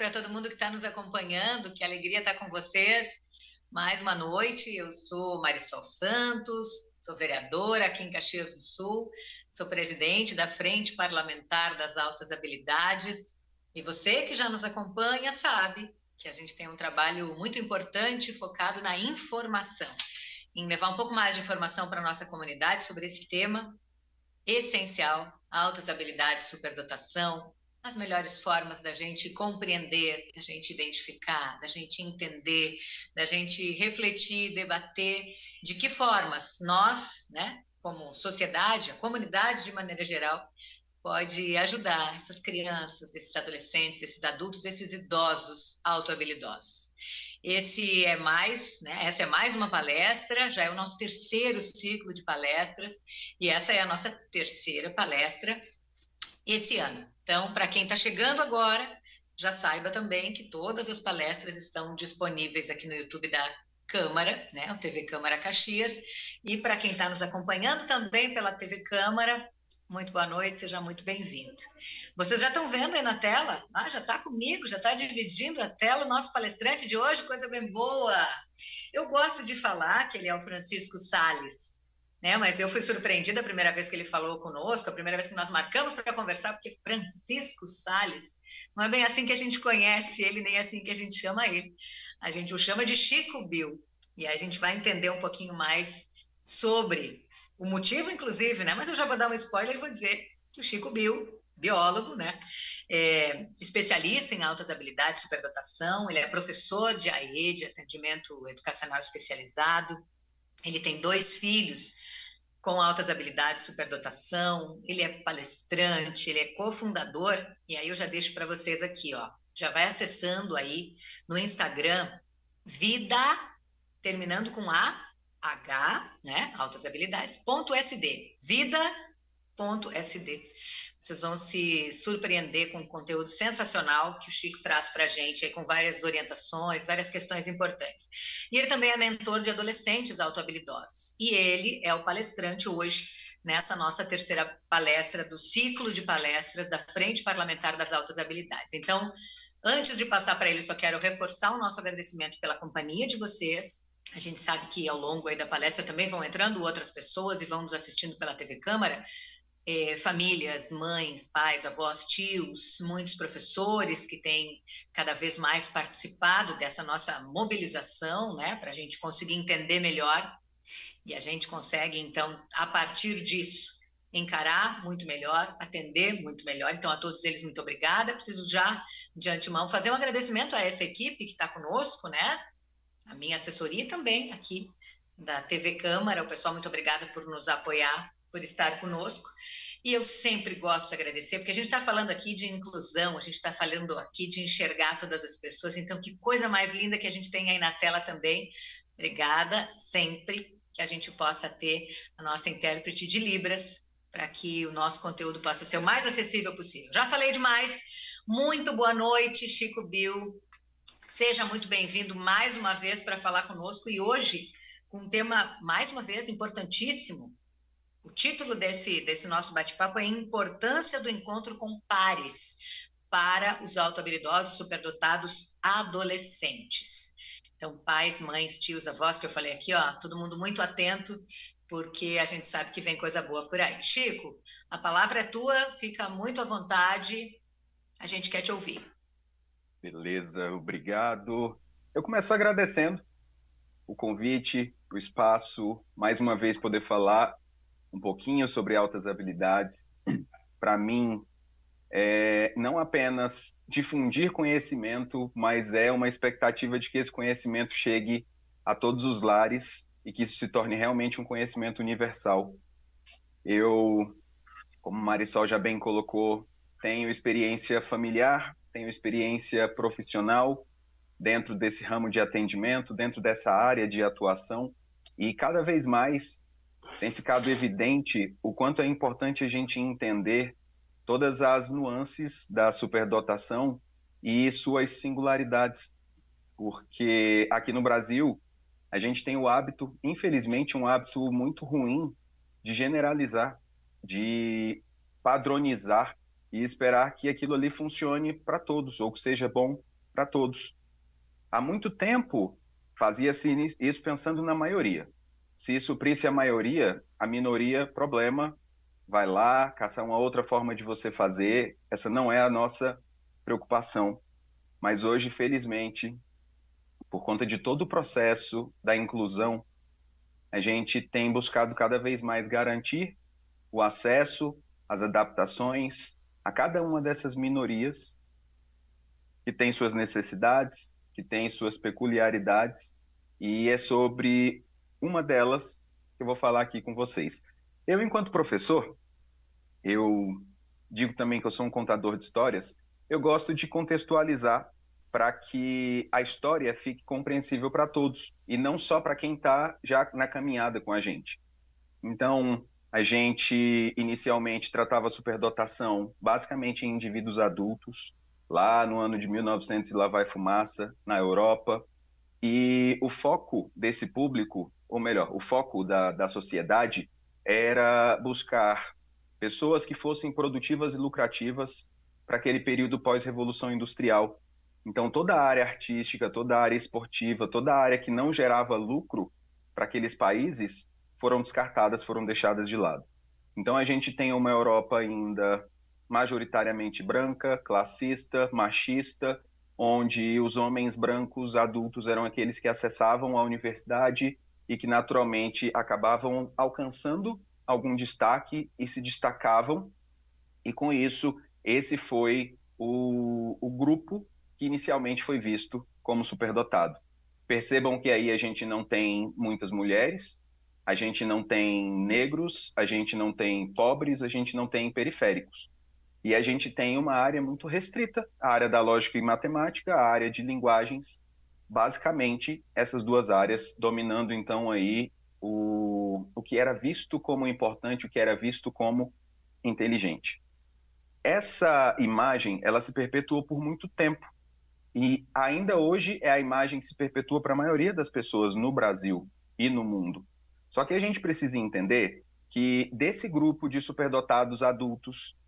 para todo mundo que está nos acompanhando, que alegria estar com vocês. Mais uma noite, eu sou Marisol Santos, sou vereadora aqui em Caxias do Sul, sou presidente da Frente Parlamentar das Altas Habilidades, e você que já nos acompanha sabe que a gente tem um trabalho muito importante focado na informação, em levar um pouco mais de informação para a nossa comunidade sobre esse tema essencial, altas habilidades, superdotação, as melhores formas da gente compreender, da gente identificar, da gente entender, da gente refletir, debater de que formas nós, né, como sociedade, a comunidade de maneira geral, pode ajudar essas crianças, esses adolescentes, esses adultos, esses idosos autohabilidosos. Essa é mais uma palestra, já é o nosso terceiro ciclo de palestras, e essa é a nossa terceira palestra esse ano. Então, para quem está chegando agora, já saiba também que todas as palestras estão disponíveis aqui no YouTube da Câmara, né, o TV Câmara Caxias, e para quem está nos acompanhando também pela TV Câmara, muito boa noite, seja muito bem-vindo. Vocês já estão vendo aí na tela? Já está comigo, já está dividindo a tela o nosso palestrante de hoje, coisa bem boa. Eu gosto de falar que ele é o Francisco Salles, né? Mas eu fui surpreendida a primeira vez que ele falou conosco, a primeira vez que nós marcamos para conversar, porque Francisco Salles não é bem assim que a gente conhece ele, nem assim que a gente chama ele. A gente o chama de Chico Bill, e a gente vai entender um pouquinho mais sobre o motivo, inclusive, né? Mas eu já vou dar um spoiler e vou dizer que o Chico Bill, biólogo, né? Especialista em altas habilidades, superdotação, ele é professor de AE, de atendimento educacional especializado, ele tem 2 filhos com altas habilidades, superdotação, ele é palestrante, ele é cofundador, e aí eu já deixo para vocês aqui, ó, já vai acessando aí no Instagram, vida, terminando com AH, né, altas habilidades, .sd, vida.sd. Vocês vão se surpreender com um conteúdo sensacional que o Chico traz para a gente, aí, com várias orientações, várias questões importantes. E ele também é mentor de adolescentes autohabilidosos. E ele é o palestrante hoje nessa nossa terceira palestra do ciclo de palestras da Frente Parlamentar das Altas Habilidades. Então, antes de passar para ele, só quero reforçar o nosso agradecimento pela companhia de vocês. A gente sabe que ao longo aí da palestra também vão entrando outras pessoas e vão nos assistindo pela TV Câmara, famílias, mães, pais, avós, tios, muitos professores que têm cada vez mais participado dessa nossa mobilização, né, para a gente conseguir entender melhor, e a gente consegue, então, a partir disso, encarar muito melhor, atender muito melhor. Então, a todos eles, muito obrigada. Preciso já, de antemão, fazer um agradecimento a essa equipe que está conosco, né, a minha assessoria também aqui da TV Câmara, o pessoal, muito obrigada por nos apoiar, por estar conosco. E eu sempre gosto de agradecer, porque a gente está falando aqui de inclusão, a gente está falando aqui de enxergar todas as pessoas, então que coisa mais linda que a gente tem aí na tela também. Obrigada, sempre que a gente possa ter a nossa intérprete de Libras, para que o nosso conteúdo possa ser o mais acessível possível. Já falei demais, muito boa noite, Chico Bill, seja muito bem-vindo mais uma vez para falar conosco, e hoje com um tema, mais uma vez, importantíssimo. O título desse nosso bate-papo é Importância do Encontro com Pares para os autohabilidosos superdotados adolescentes. Então, pais, mães, tios, avós, que eu falei aqui, ó, todo mundo muito atento, porque a gente sabe que vem coisa boa por aí. Chico, a palavra é tua, fica muito à vontade, a gente quer te ouvir. Beleza, obrigado. Eu começo agradecendo o convite, o espaço, mais uma vez poder falar um pouquinho sobre altas habilidades. Para mim, não apenas difundir conhecimento, mas é uma expectativa de que esse conhecimento chegue a todos os lares e que isso se torne realmente um conhecimento universal. Eu, como Marisol já bem colocou, tenho experiência familiar, tenho experiência profissional dentro desse ramo de atendimento, dentro dessa área de atuação, e cada vez mais tem ficado evidente o quanto é importante a gente entender todas as nuances da superdotação e suas singularidades, porque aqui no Brasil a gente tem o hábito, infelizmente, um hábito muito ruim de generalizar, de padronizar e esperar que aquilo ali funcione para todos, ou que seja bom para todos. Há muito tempo fazia-se isso pensando na maioria. Se suprisse a maioria, a minoria, problema, vai lá, caçar uma outra forma de você fazer. Essa não é a nossa preocupação. Mas hoje, felizmente, por conta de todo o processo da inclusão, a gente tem buscado cada vez mais garantir o acesso, as adaptações a cada uma dessas minorias que tem suas necessidades, que tem suas peculiaridades, e é sobre uma delas que eu vou falar aqui com vocês. Eu, enquanto professor, eu digo também que eu sou um contador de histórias, eu gosto de contextualizar para que a história fique compreensível para todos, e não só para quem está já na caminhada com a gente. Então, a gente inicialmente tratava a superdotação basicamente em indivíduos adultos, lá no ano de 1900 e lá vai fumaça, na Europa, e o foco desse público, ou melhor, o foco da sociedade era buscar pessoas que fossem produtivas e lucrativas para aquele período pós-revolução industrial. Então, toda a área artística, toda a área esportiva, toda a área que não gerava lucro para aqueles países foram descartadas, foram deixadas de lado. Então, a gente tem uma Europa ainda majoritariamente branca, classista, machista, onde os homens brancos adultos eram aqueles que acessavam a universidade e que naturalmente acabavam alcançando algum destaque e se destacavam, e com isso, esse foi o grupo que inicialmente foi visto como superdotado. Percebam que aí a gente não tem muitas mulheres, a gente não tem negros, a gente não tem pobres, a gente não tem periféricos. E a gente tem uma área muito restrita, a área da lógica e matemática, a área de linguagens, basicamente essas duas áreas dominando então aí o que era visto como importante, o que era visto como inteligente. Essa imagem, ela se perpetuou por muito tempo e ainda hoje é a imagem que se perpetua para a maioria das pessoas no Brasil e no mundo. Só que a gente precisa entender que desse grupo de superdotados adultos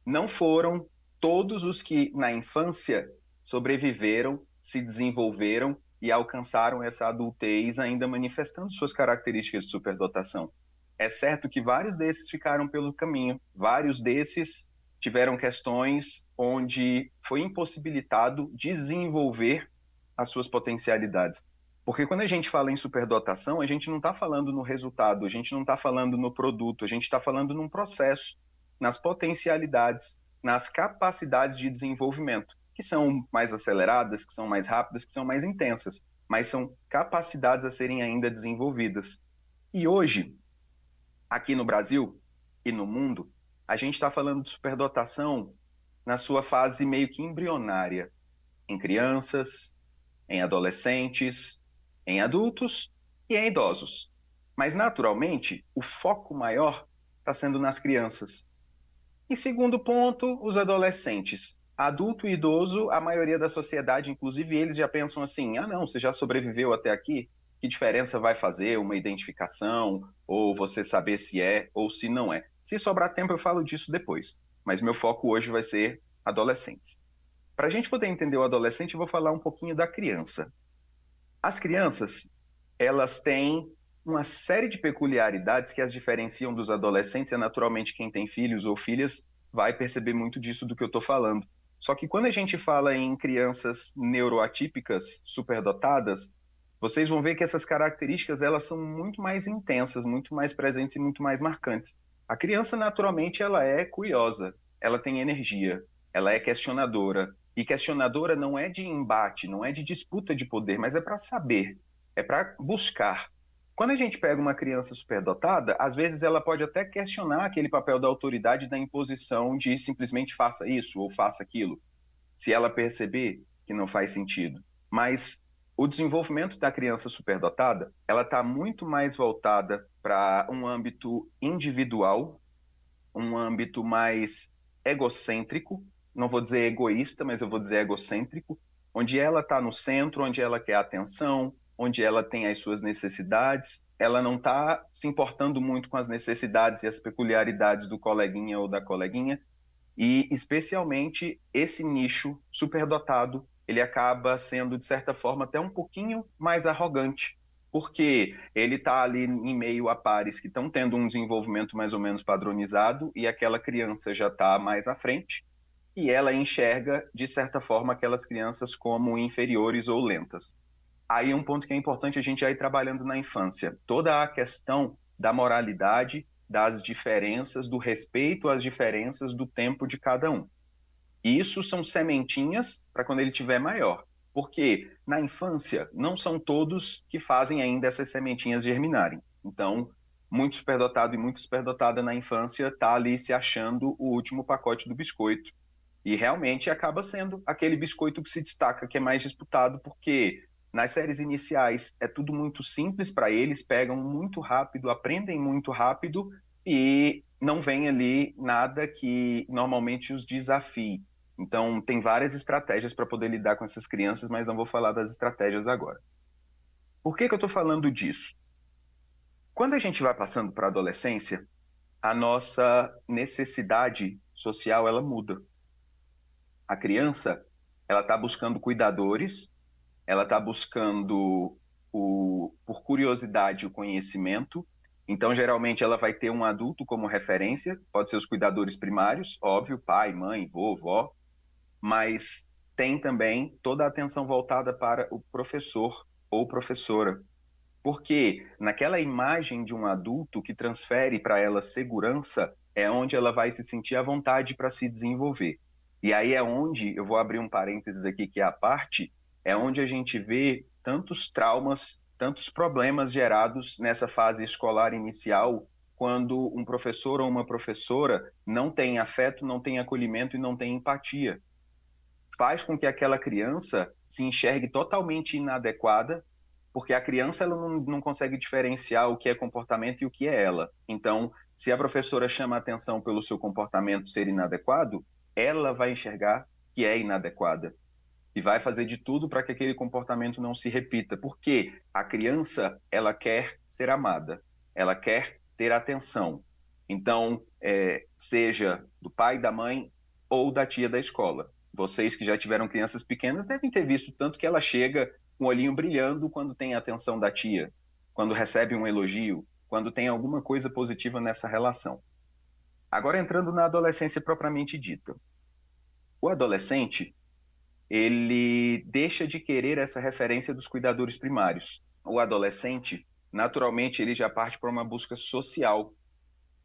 não foram todos os que na infância sobreviveram, se desenvolveram e alcançaram essa adultez ainda manifestando suas características de superdotação. É certo que vários desses ficaram pelo caminho, vários desses tiveram questões onde foi impossibilitado desenvolver as suas potencialidades. Porque quando a gente fala em superdotação, a gente não está falando no resultado, a gente não está falando no produto, a gente está falando num processo, nas potencialidades, nas capacidades de desenvolvimento, que são mais aceleradas, que são mais rápidas, que são mais intensas, mas são capacidades a serem ainda desenvolvidas. E hoje, aqui no Brasil e no mundo, a gente está falando de superdotação na sua fase meio que embrionária, em crianças, em adolescentes, em adultos e em idosos. Mas, naturalmente, o foco maior está sendo nas crianças. E segundo ponto, os adolescentes. Adulto e idoso, a maioria da sociedade, inclusive eles já pensam assim: ah, não, você já sobreviveu até aqui? Que diferença vai fazer uma identificação, ou você saber se é ou se não é? Se sobrar tempo, eu falo disso depois. Mas meu foco hoje vai ser adolescentes. Para a gente poder entender o adolescente, eu vou falar um pouquinho da criança. As crianças, elas têm uma série de peculiaridades que as diferenciam dos adolescentes. É naturalmente quem tem filhos ou filhas vai perceber muito disso do que eu estou falando. Só que quando a gente fala em crianças neuroatípicas, superdotadas, vocês vão ver que essas características elas são muito mais intensas, muito mais presentes e muito mais marcantes. A criança, naturalmente, ela é curiosa, ela tem energia, ela é questionadora. E questionadora não é de embate, não é de disputa de poder, mas é para saber, é para buscar. Quando a gente pega uma criança superdotada, às vezes ela pode até questionar aquele papel da autoridade, da imposição de simplesmente faça isso ou faça aquilo, se ela perceber que não faz sentido. Mas o desenvolvimento da criança superdotada, ela está muito mais voltada para um âmbito individual, um âmbito mais egocêntrico, não vou dizer egoísta, mas eu vou dizer egocêntrico, onde ela está no centro, onde ela quer atenção, onde ela tem as suas necessidades, ela não está se importando muito com as necessidades e as peculiaridades do coleguinha ou da coleguinha, e especialmente esse nicho superdotado, ele acaba sendo, de certa forma, até um pouquinho mais arrogante, porque ele está ali em meio a pares que estão tendo um desenvolvimento mais ou menos padronizado e aquela criança já está mais à frente, e ela enxerga, de certa forma, aquelas crianças como inferiores ou lentas. Aí um ponto que é importante a gente já ir trabalhando na infância. Toda a questão da moralidade, das diferenças, do respeito às diferenças do tempo de cada um. E isso são sementinhas para quando ele tiver maior. Porque na infância não são todos que fazem ainda essas sementinhas germinarem. Então, muito superdotado e muito superdotada na infância está ali se achando o último pacote do biscoito. E realmente acaba sendo aquele biscoito que se destaca, que é mais disputado, porque nas séries iniciais é tudo muito simples para eles, pegam muito rápido, aprendem muito rápido e não vem ali nada que normalmente os desafie. Então, tem várias estratégias para poder lidar com essas crianças, mas não vou falar das estratégias agora. Por que eu estou falando disso? Quando a gente vai passando para a adolescência, a nossa necessidade social ela muda. A criança, ela está buscando cuidadores, ela está buscando por curiosidade o conhecimento. Então, geralmente, ela vai ter um adulto como referência, pode ser os cuidadores primários, óbvio, pai, mãe, vô, vó, mas tem também toda a atenção voltada para o professor ou professora. Porque naquela imagem de um adulto que transfere para ela segurança, é onde ela vai se sentir à vontade para se desenvolver. E aí é onde, eu vou abrir um parênteses aqui que é a parte, é onde a gente vê tantos traumas, tantos problemas gerados nessa fase escolar inicial, quando um professor ou uma professora não tem afeto, não tem acolhimento e não tem empatia. Faz com que aquela criança se enxergue totalmente inadequada, porque a criança ela não consegue diferenciar o que é comportamento e o que é ela. Então, se a professora chama a atenção pelo seu comportamento ser inadequado, ela vai enxergar que é inadequada e vai fazer de tudo para que aquele comportamento não se repita, porque a criança ela quer ser amada, ela quer ter atenção. Então, seja do pai, da mãe ou da tia da escola. Vocês que já tiveram crianças pequenas devem ter visto tanto que ela chega com o olhinho brilhando quando tem a atenção da tia, quando recebe um elogio, quando tem alguma coisa positiva nessa relação. Agora entrando na adolescência propriamente dita. O adolescente, ele deixa de querer essa referência dos cuidadores primários. O adolescente, naturalmente, ele já parte para uma busca social.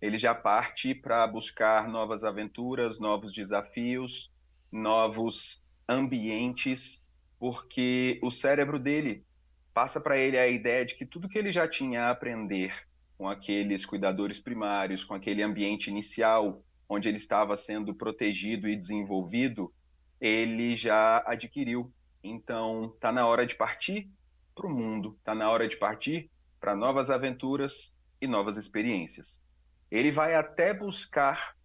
Ele já parte para buscar novas aventuras, novos desafios, novos ambientes, porque o cérebro dele passa para ele a ideia de que tudo que ele já tinha a aprender com aqueles cuidadores primários, com aquele ambiente inicial, onde ele estava sendo protegido e desenvolvido, ele já adquiriu. Então, está na hora de partir para o mundo, está na hora de partir para novas aventuras e novas experiências. Ele vai até buscar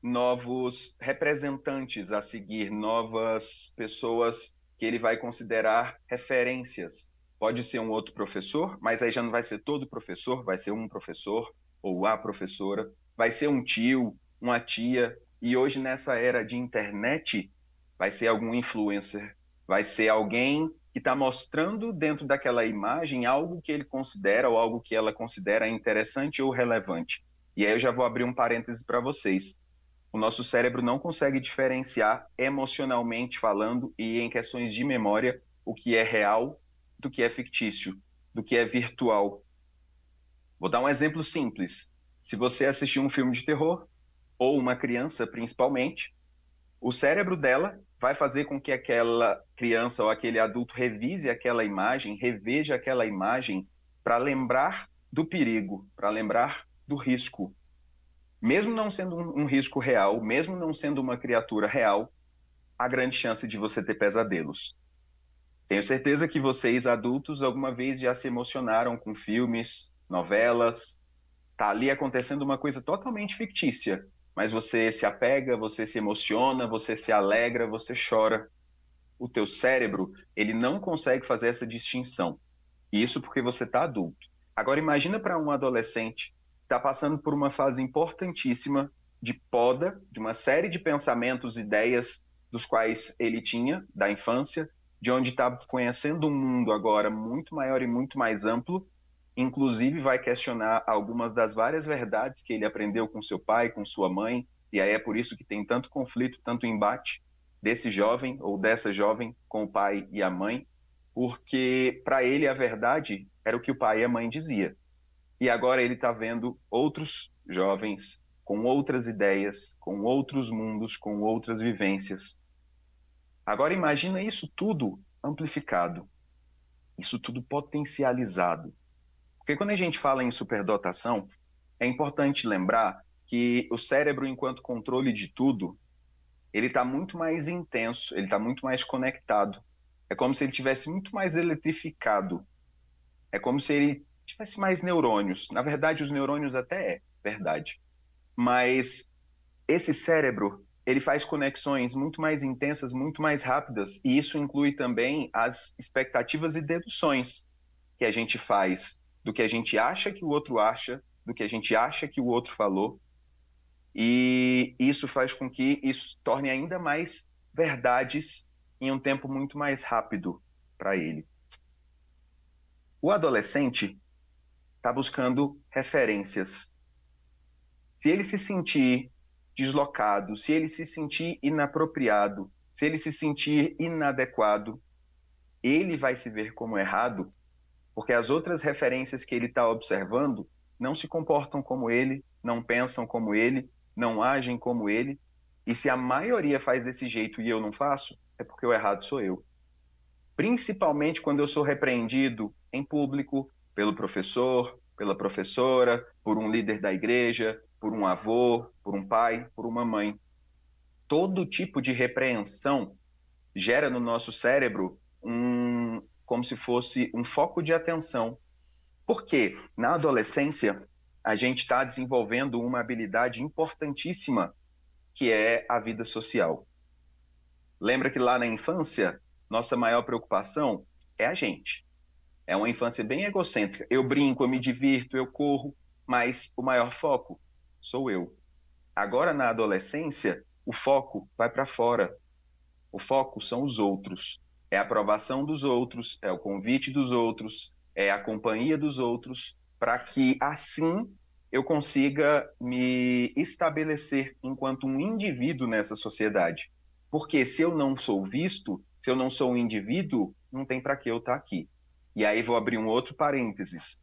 novos representantes a seguir, novas pessoas que ele vai considerar referências. Pode ser um outro professor, mas aí já não vai ser todo professor, vai ser um professor ou a professora, vai ser um tio, uma tia, e hoje nessa era de internet, vai ser algum influencer, vai ser alguém que está mostrando dentro daquela imagem algo que ele considera ou algo que ela considera interessante ou relevante. E aí eu já vou abrir um parêntese para vocês. O nosso cérebro não consegue diferenciar emocionalmente falando e em questões de memória o que é real do que é fictício, do que é virtual. Vou dar um exemplo simples. Se você assistir um filme de terror, ou uma criança principalmente, o cérebro dela vai fazer com que aquela criança ou aquele adulto revise aquela imagem, reveja aquela imagem para lembrar do perigo, para lembrar do risco. Mesmo não sendo um risco real, mesmo não sendo uma criatura real, há grande chance de você ter pesadelos. Tenho certeza que vocês, adultos, alguma vez já se emocionaram com filmes, novelas. Tá ali acontecendo uma coisa totalmente fictícia, mas você se apega, você se emociona, você se alegra, você chora. O teu cérebro, ele não consegue fazer essa distinção. Isso porque você está adulto. Agora imagina para um adolescente que está passando por uma fase importantíssima de poda de uma série de pensamentos, ideias dos quais ele tinha da infância de onde está conhecendo um mundo agora muito maior e muito mais amplo, inclusive vai questionar algumas das várias verdades que ele aprendeu com seu pai, com sua mãe, e aí é por isso que tem tanto conflito, tanto embate desse jovem ou dessa jovem com o pai e a mãe, porque para ele a verdade era o que o pai e a mãe dizia. E agora ele está vendo outros jovens com outras ideias, com outros mundos, com outras vivências. Agora imagina isso tudo amplificado, isso tudo potencializado. Porque quando a gente fala em superdotação, é importante lembrar que o cérebro, enquanto controle de tudo, ele está muito mais intenso, ele está muito mais conectado. É como se ele tivesse muito mais eletrificado. É como se ele tivesse mais neurônios. Na verdade, os neurônios até é verdade. Mas esse cérebro, ele faz conexões muito mais intensas, muito mais rápidas, e isso inclui também as expectativas e deduções que a gente faz do que a gente acha que o outro acha, do que a gente acha que o outro falou, e isso faz com que isso torne ainda mais verdades em um tempo muito mais rápido para ele. O adolescente está buscando referências. Se ele se sentir deslocado, se ele se sentir inapropriado, se ele se sentir inadequado, ele vai se ver como errado, porque as outras referências que ele está observando não se comportam como ele, não pensam como ele, não agem como ele. E se a maioria faz desse jeito e eu não faço, é porque o errado sou eu. Principalmente quando eu sou repreendido em público pelo professor, pela professora, por um líder da igreja, por um avô, por um pai, por uma mãe. Todo tipo de repreensão gera no nosso cérebro como se fosse um foco de atenção. Porque na adolescência a gente está desenvolvendo uma habilidade importantíssima que é a vida social. Lembra que lá na infância nossa maior preocupação é a gente. É uma infância bem egocêntrica. Eu brinco, eu me divirto, eu corro, mas o maior foco sou eu. Agora na adolescência o foco vai para fora. O foco são os outros. É a aprovação dos outros, é o convite dos outros, é a companhia dos outros, para que assim eu consiga me estabelecer enquanto um indivíduo nessa sociedade. Porque se eu não sou visto, se eu não sou um indivíduo, não tem para que eu estar aqui. E aí vou abrir um outro parênteses.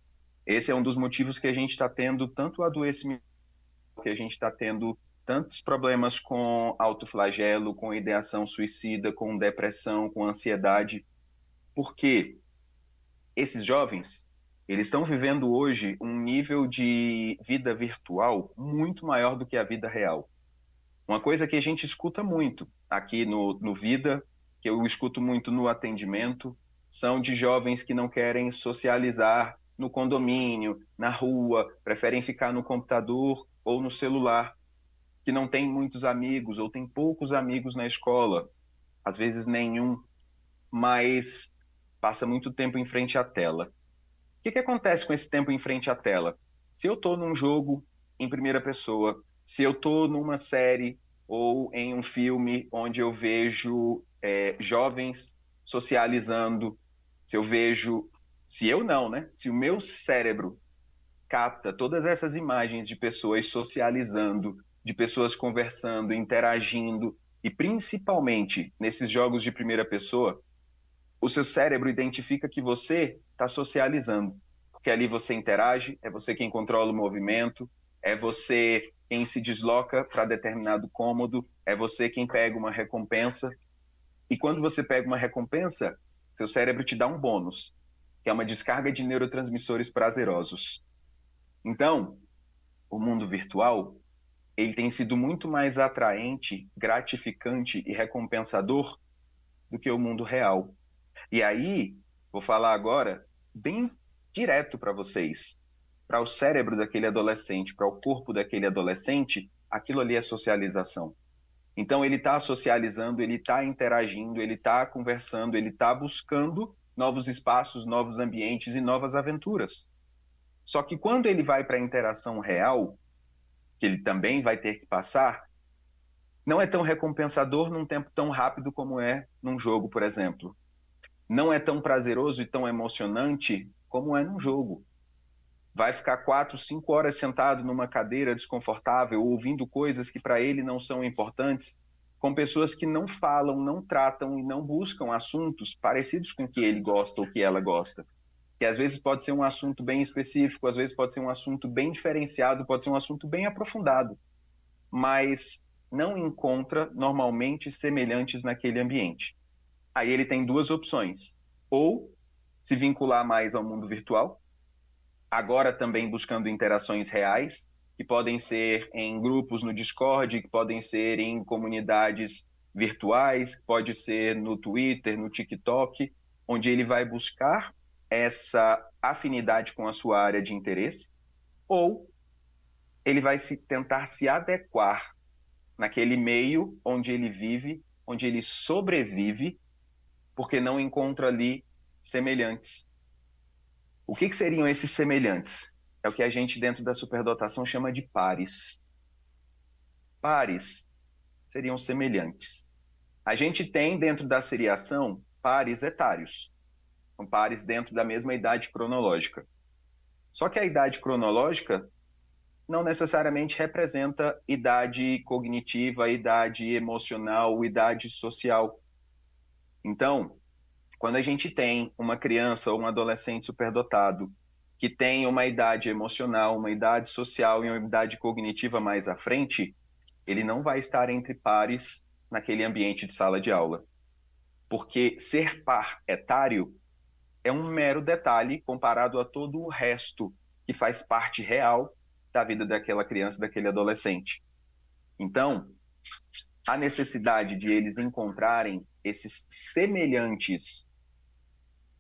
Esse é um dos motivos que a gente está tendo tanto adoecimento, que a gente está tendo tantos problemas com autoflagelo, com ideação suicida, com depressão, com ansiedade, porque esses jovens, eles estão vivendo hoje um nível de vida virtual muito maior do que a vida real. Uma coisa que a gente escuta muito aqui no Vida, que eu escuto muito no atendimento, são de jovens que não querem socializar no condomínio, na rua, preferem ficar no computador ou no celular, que não tem muitos amigos ou tem poucos amigos na escola, às vezes nenhum, mas passa muito tempo em frente à tela. O que acontece com esse tempo em frente à tela? Se eu estou num jogo em primeira pessoa, se eu estou numa série ou em um filme onde eu vejo jovens socializando, se eu vejo, se eu não, né? Se o meu cérebro capta todas essas imagens de pessoas socializando, de pessoas conversando, interagindo, e principalmente nesses jogos de primeira pessoa, o seu cérebro identifica que você está socializando, porque ali você interage, é você quem controla o movimento, é você quem se desloca para determinado cômodo, é você quem pega uma recompensa. E quando você pega uma recompensa, seu cérebro te dá um bônus, que é uma descarga de neurotransmissores prazerosos. Então, o mundo virtual, ele tem sido muito mais atraente, gratificante e recompensador do que o mundo real. E aí, vou falar agora bem direto para vocês. Para o cérebro daquele adolescente, para o corpo daquele adolescente, aquilo ali é socialização. Então, ele está socializando, ele está interagindo, ele está conversando, ele está buscando novos espaços, novos ambientes e novas aventuras. Só que quando ele vai para a interação real, que ele também vai ter que passar, não é tão recompensador num tempo tão rápido como é num jogo, por exemplo. não é tão prazeroso e tão emocionante como é num jogo. Vai ficar 4, 5 horas sentado numa cadeira desconfortável, ouvindo coisas que para ele não são importantes, com pessoas que não falam, não tratam e não buscam assuntos parecidos com o que ele gosta ou que ela gosta. Que às vezes pode ser um assunto bem específico, às vezes pode ser um assunto bem diferenciado, pode ser um assunto bem aprofundado, mas não encontra normalmente semelhantes naquele ambiente. Aí ele tem duas opções: ou se vincular mais ao mundo virtual, agora também buscando interações reais, que podem ser em grupos no Discord, que podem ser em comunidades virtuais, que pode ser no Twitter, no TikTok, onde ele vai buscar essa afinidade com a sua área de interesse, ou ele vai tentar se adequar naquele meio onde ele vive, onde ele sobrevive, porque não encontra ali semelhantes. O que seriam esses semelhantes? É o que a gente, dentro da superdotação, chama de pares. Pares seriam semelhantes. A gente tem, dentro da seriação, pares etários. São pares dentro da mesma idade cronológica. Só que a idade cronológica não necessariamente representa idade cognitiva, idade emocional, idade social. Então, quando a gente tem uma criança ou um adolescente superdotado que tem uma idade emocional, uma idade social e uma idade cognitiva mais à frente, ele não vai estar entre pares naquele ambiente de sala de aula. Porque ser par etário é um mero detalhe comparado a todo o resto que faz parte real da vida daquela criança, daquele adolescente. Então, a necessidade de eles encontrarem esses semelhantes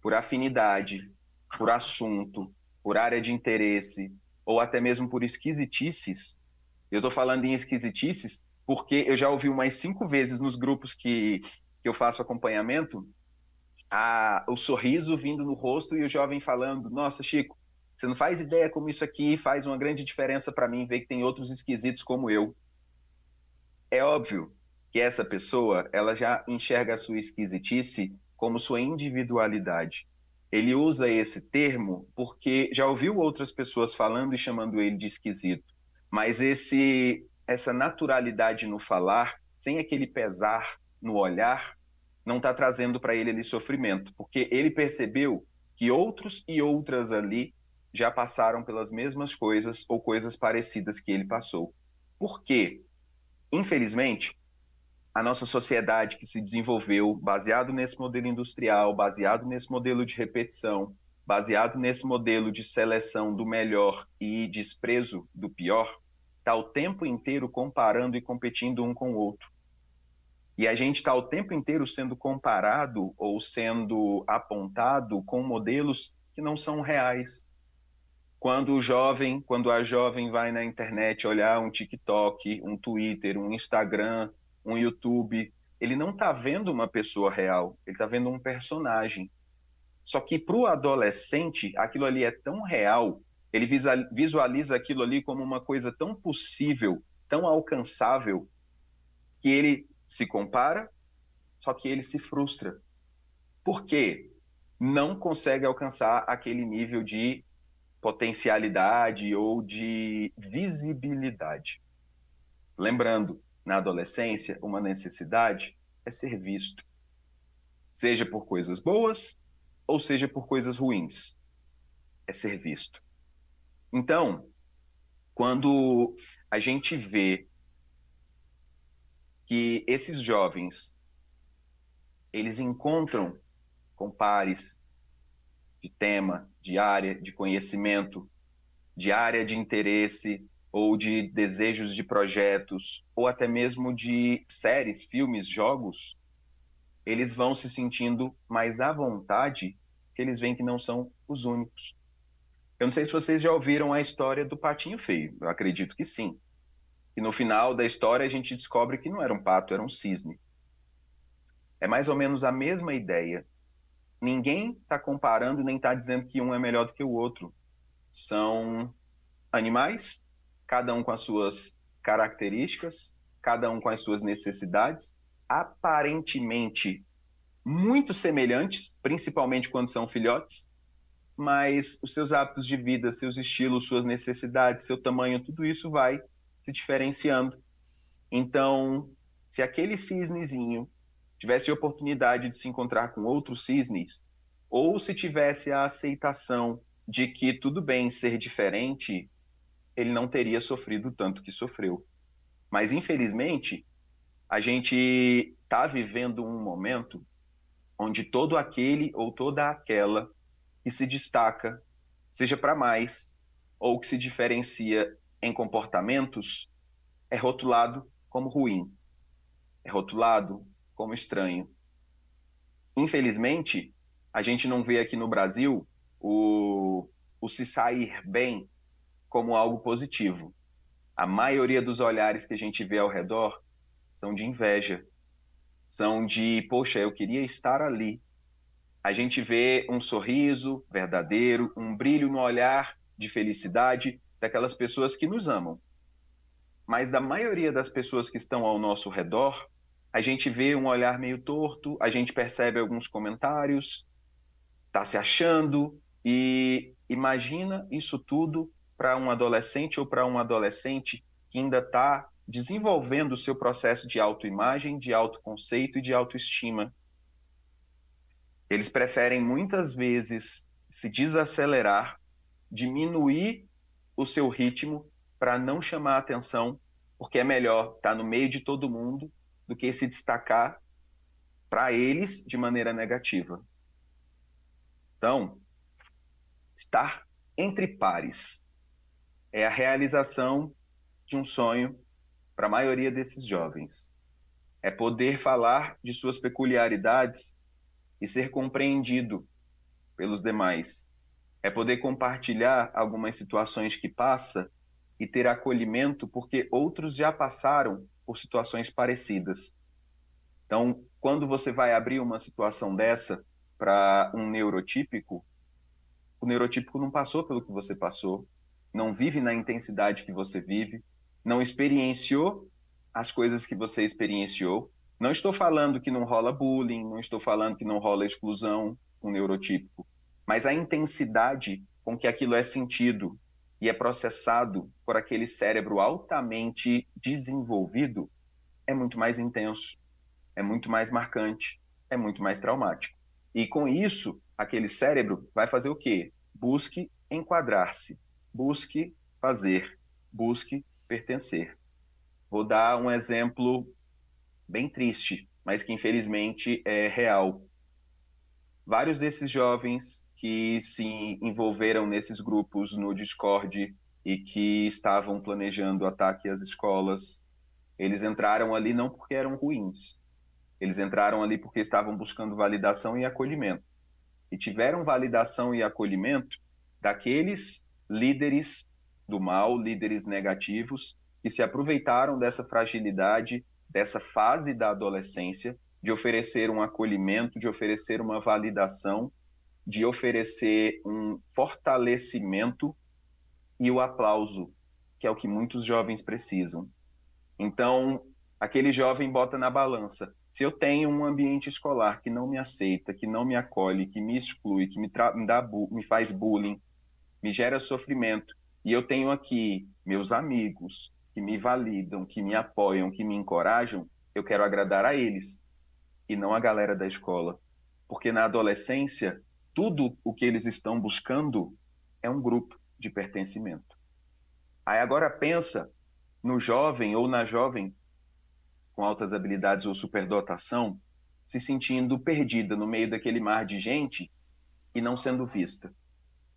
por afinidade, por assunto, por área de interesse, ou até mesmo por esquisitices. Eu estou falando em esquisitices porque eu já ouvi umas 5 vezes nos grupos que eu faço acompanhamento, o sorriso vindo no rosto e o jovem falando: nossa, Chico, você não faz ideia como isso aqui faz uma grande diferença para mim, ver que tem outros esquisitos como eu. É óbvio que essa pessoa, ela já enxerga a sua esquisitice como sua individualidade. Ele usa esse termo porque já ouviu outras pessoas falando e chamando ele de esquisito. Mas essa naturalidade no falar, sem aquele pesar no olhar, não está trazendo para ele ali sofrimento, porque ele percebeu que outros e outras ali já passaram pelas mesmas coisas ou coisas parecidas que ele passou. Por quê? Infelizmente, a nossa sociedade que se desenvolveu baseado nesse modelo industrial, baseado nesse modelo de repetição, baseado nesse modelo de seleção do melhor e desprezo do pior, está o tempo inteiro comparando e competindo um com o outro. E a gente está o tempo inteiro sendo comparado ou sendo apontado com modelos que não são reais. Quando a jovem vai na internet olhar um TikTok, um Twitter, um Instagram, um YouTube, ele não está vendo uma pessoa real, ele está vendo um personagem. Só que para o adolescente, aquilo ali é tão real, ele visualiza aquilo ali como uma coisa tão possível, tão alcançável, que ele se compara, só que ele se frustra. Por quê? Não consegue alcançar aquele nível de potencialidade ou de visibilidade. Lembrando, na adolescência, uma necessidade é ser visto, seja por coisas boas ou seja por coisas ruins, é ser visto. Então, quando a gente vê que esses jovens eles encontram com pares de tema, de área, de conhecimento, de área de interesse ou de desejos de projetos, ou até mesmo de séries, filmes, jogos, eles vão se sentindo mais à vontade, que eles veem que não são os únicos. Eu não sei se vocês já ouviram a história do Patinho Feio, eu acredito que sim. E no final da história a gente descobre que não era um pato, era um cisne. É mais ou menos a mesma ideia. Ninguém está comparando nem está dizendo que um é melhor do que o outro. São animais, cada um com as suas características, cada um com as suas necessidades, aparentemente muito semelhantes, principalmente quando são filhotes, mas os seus hábitos de vida, seus estilos, suas necessidades, seu tamanho, tudo isso vai se diferenciando. Então, se aquele cisnezinho tivesse a oportunidade de se encontrar com outros cisnes, ou se tivesse a aceitação de que tudo bem ser diferente, ele não teria sofrido tanto que sofreu. Mas, infelizmente, a gente está vivendo um momento onde todo aquele ou toda aquela que se destaca, seja para mais, ou que se diferencia em comportamentos, é rotulado como ruim, é rotulado como estranho. Infelizmente, a gente não vê aqui no Brasil o se sair bem como algo positivo. A maioria dos olhares que a gente vê ao redor são de inveja, são de, poxa, eu queria estar ali. A gente vê um sorriso verdadeiro, um brilho no olhar de felicidade daquelas pessoas que nos amam. Mas da maioria das pessoas que estão ao nosso redor, a gente vê um olhar meio torto, a gente percebe alguns comentários, está se achando, e imagina isso tudo para um adolescente ou para um adolescente que ainda está desenvolvendo o seu processo de autoimagem, de autoconceito e de autoestima. Eles preferem muitas vezes se desacelerar, diminuir o seu ritmo para não chamar atenção, porque é melhor estar no meio de todo mundo do que se destacar para eles de maneira negativa. Então, estar entre pares é a realização de um sonho para a maioria desses jovens. É poder falar de suas peculiaridades e ser compreendido pelos demais. É poder compartilhar algumas situações que passa e ter acolhimento porque outros já passaram por situações parecidas. Então, quando você vai abrir uma situação dessa para um neurotípico, o neurotípico não passou pelo que você passou, não vive na intensidade que você vive, não experienciou as coisas que você experienciou. Não estou falando que não rola bullying, não estou falando que não rola exclusão com um neurotípico, mas a intensidade com que aquilo é sentido e é processado por aquele cérebro altamente desenvolvido é muito mais intenso, é muito mais marcante, é muito mais traumático. E com isso, aquele cérebro vai fazer o quê? Busque enquadrar-se, busque fazer, busque pertencer. Vou dar um exemplo bem triste, mas que infelizmente é real. Vários desses jovens que se envolveram nesses grupos no Discord e que estavam planejando ataque às escolas, eles entraram ali não porque eram ruins, eles entraram ali porque estavam buscando validação e acolhimento. E tiveram validação e acolhimento daqueles líderes do mal, líderes negativos, que se aproveitaram dessa fragilidade, dessa fase da adolescência, de oferecer um acolhimento, de oferecer uma validação, de oferecer um fortalecimento e o aplauso, que é o que muitos jovens precisam. Então, aquele jovem bota na balança. Se eu tenho um ambiente escolar que não me aceita, que não me acolhe, que me exclui, que me faz bullying, me gera sofrimento, e eu tenho aqui meus amigos que me validam, que me apoiam, que me encorajam, eu quero agradar a eles e não a galera da escola. Porque na adolescência, tudo o que eles estão buscando é um grupo de pertencimento. Aí agora pensa no jovem ou na jovem com altas habilidades ou superdotação, se sentindo perdida no meio daquele mar de gente e não sendo vista.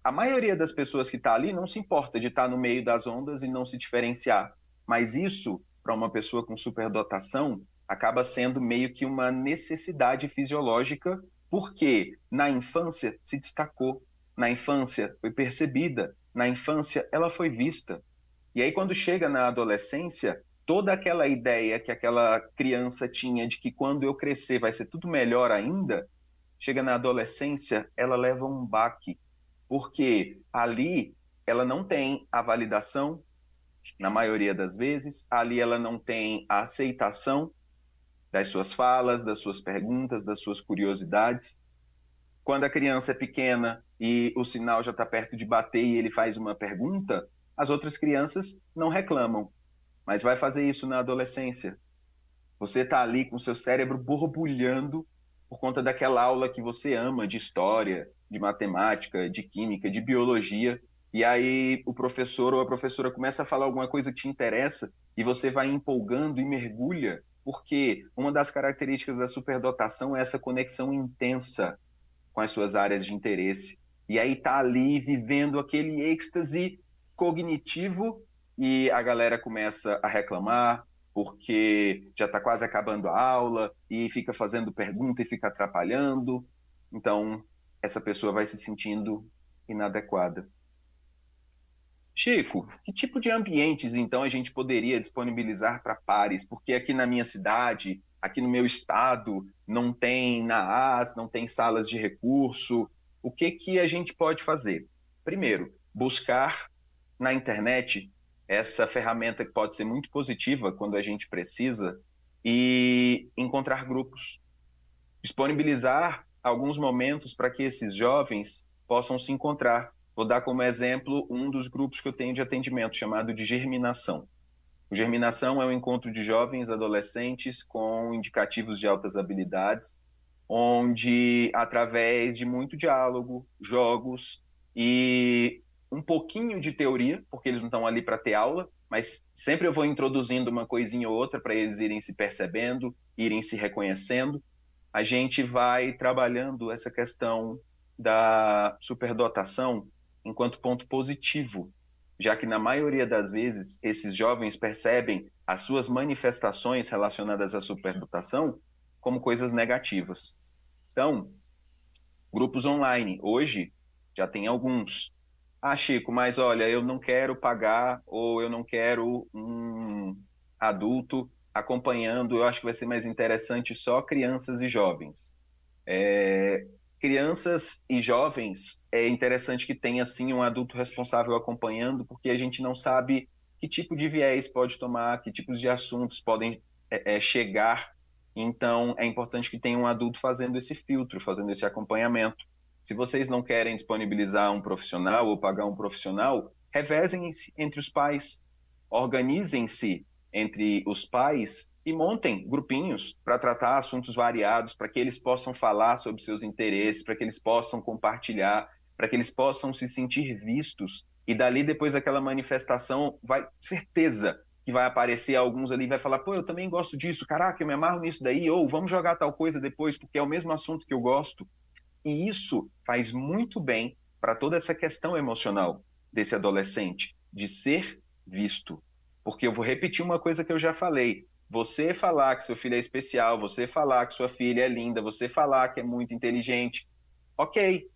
A maioria das pessoas que está ali não se importa de estar no meio das ondas e não se diferenciar, mas isso, para uma pessoa com superdotação, acaba sendo meio que uma necessidade fisiológica, porque na infância se destacou, na infância foi percebida, na infância ela foi vista. E aí, quando chega na adolescência, toda aquela ideia que aquela criança tinha de que quando eu crescer vai ser tudo melhor ainda, chega na adolescência, ela leva um baque, porque ali ela não tem a validação, na maioria das vezes, ali ela não tem a aceitação das suas falas, das suas perguntas, das suas curiosidades. Quando a criança é pequena e o sinal já está perto de bater e ele faz uma pergunta, as outras crianças não reclamam, mas vai fazer isso na adolescência. Você está ali com o seu cérebro borbulhando por conta daquela aula que você ama de história, de matemática, de química, de biologia, e aí o professor ou a professora começa a falar alguma coisa que te interessa e você vai empolgando e mergulha, porque uma das características da superdotação é essa conexão intensa com as suas áreas de interesse. E aí tá ali vivendo aquele êxtase cognitivo e a galera começa a reclamar porque já está quase acabando a aula e fica fazendo pergunta e fica atrapalhando. Então, essa pessoa vai se sentindo inadequada. Chico, que tipo de ambientes então a gente poderia disponibilizar para pares? Porque aqui na minha cidade, aqui no meu estado, não tem NAAS, não tem salas de recurso. O que que a gente pode fazer? Primeiro, buscar na internet essa ferramenta que pode ser muito positiva quando a gente precisa e encontrar grupos, disponibilizar alguns momentos para que esses jovens possam se encontrar. Vou dar como exemplo um dos grupos que eu tenho de atendimento, chamado de Germinação. O Germinação é um encontro de jovens adolescentes com indicativos de altas habilidades, onde, através de muito diálogo, jogos e um pouquinho de teoria, porque eles não estão ali para ter aula, mas sempre eu vou introduzindo uma coisinha ou outra para eles irem se percebendo, irem se reconhecendo, a gente vai trabalhando essa questão da superdotação enquanto ponto positivo, já que na maioria das vezes esses jovens percebem as suas manifestações relacionadas à superdotação como coisas negativas. Então, grupos online, hoje já tem alguns. Ah, Chico, mas olha, eu não quero pagar ou eu não quero um adulto acompanhando, eu acho que vai ser mais interessante só crianças e jovens. Crianças e jovens, é interessante que tenha sim um adulto responsável acompanhando, porque a gente não sabe que tipo de viés pode tomar, que tipos de assuntos podem chegar. Então, é importante que tenha um adulto fazendo esse filtro, fazendo esse acompanhamento. Se vocês não querem disponibilizar um profissional ou pagar um profissional, revezem-se entre os pais, organizem-se entre os pais e montem grupinhos para tratar assuntos variados, para que eles possam falar sobre seus interesses, para que eles possam compartilhar, para que eles possam se sentir vistos. E dali, depois daquela manifestação, vai certeza que vai aparecer alguns ali e vai falar, pô, eu também gosto disso, caraca, eu me amarro nisso daí, ou vamos jogar tal coisa depois, porque é o mesmo assunto que eu gosto. E isso faz muito bem para toda essa questão emocional desse adolescente, de ser visto. Porque eu vou repetir uma coisa que eu já falei. Você falar que seu filho é especial, você falar que sua filha é linda, você falar que é muito inteligente, ok.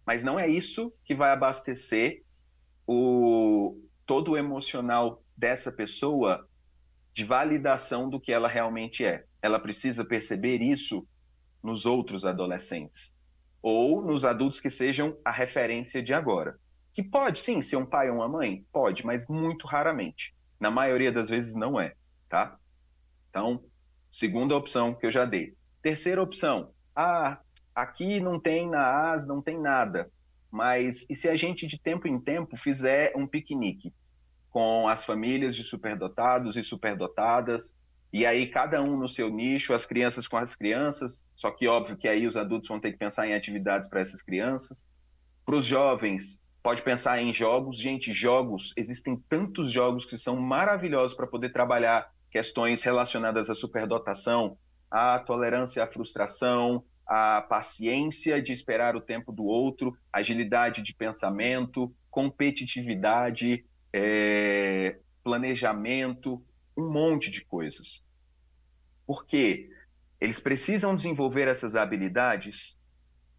Mas não é isso que vai abastecer todo o emocional dessa pessoa de validação do que ela realmente é. Ela precisa perceber isso nos outros adolescentes ou nos adultos que sejam a referência de agora. Que pode, sim, ser um pai ou uma mãe? Pode, mas muito raramente. Na maioria das vezes não é, tá? Então, segunda opção que eu já dei. Terceira opção, aqui não tem na AS, não tem nada. Mas e se a gente de tempo em tempo fizer um piquenique com as famílias de superdotados e superdotadas, e aí cada um no seu nicho, as crianças com as crianças, só que óbvio que aí os adultos vão ter que pensar em atividades para essas crianças. Para os jovens, pode pensar em jogos. Gente, jogos, existem tantos jogos que são maravilhosos para poder trabalhar questões relacionadas à superdotação, à tolerância à frustração, à paciência de esperar o tempo do outro, agilidade de pensamento, competitividade, planejamento, um monte de coisas. Porque eles precisam desenvolver essas habilidades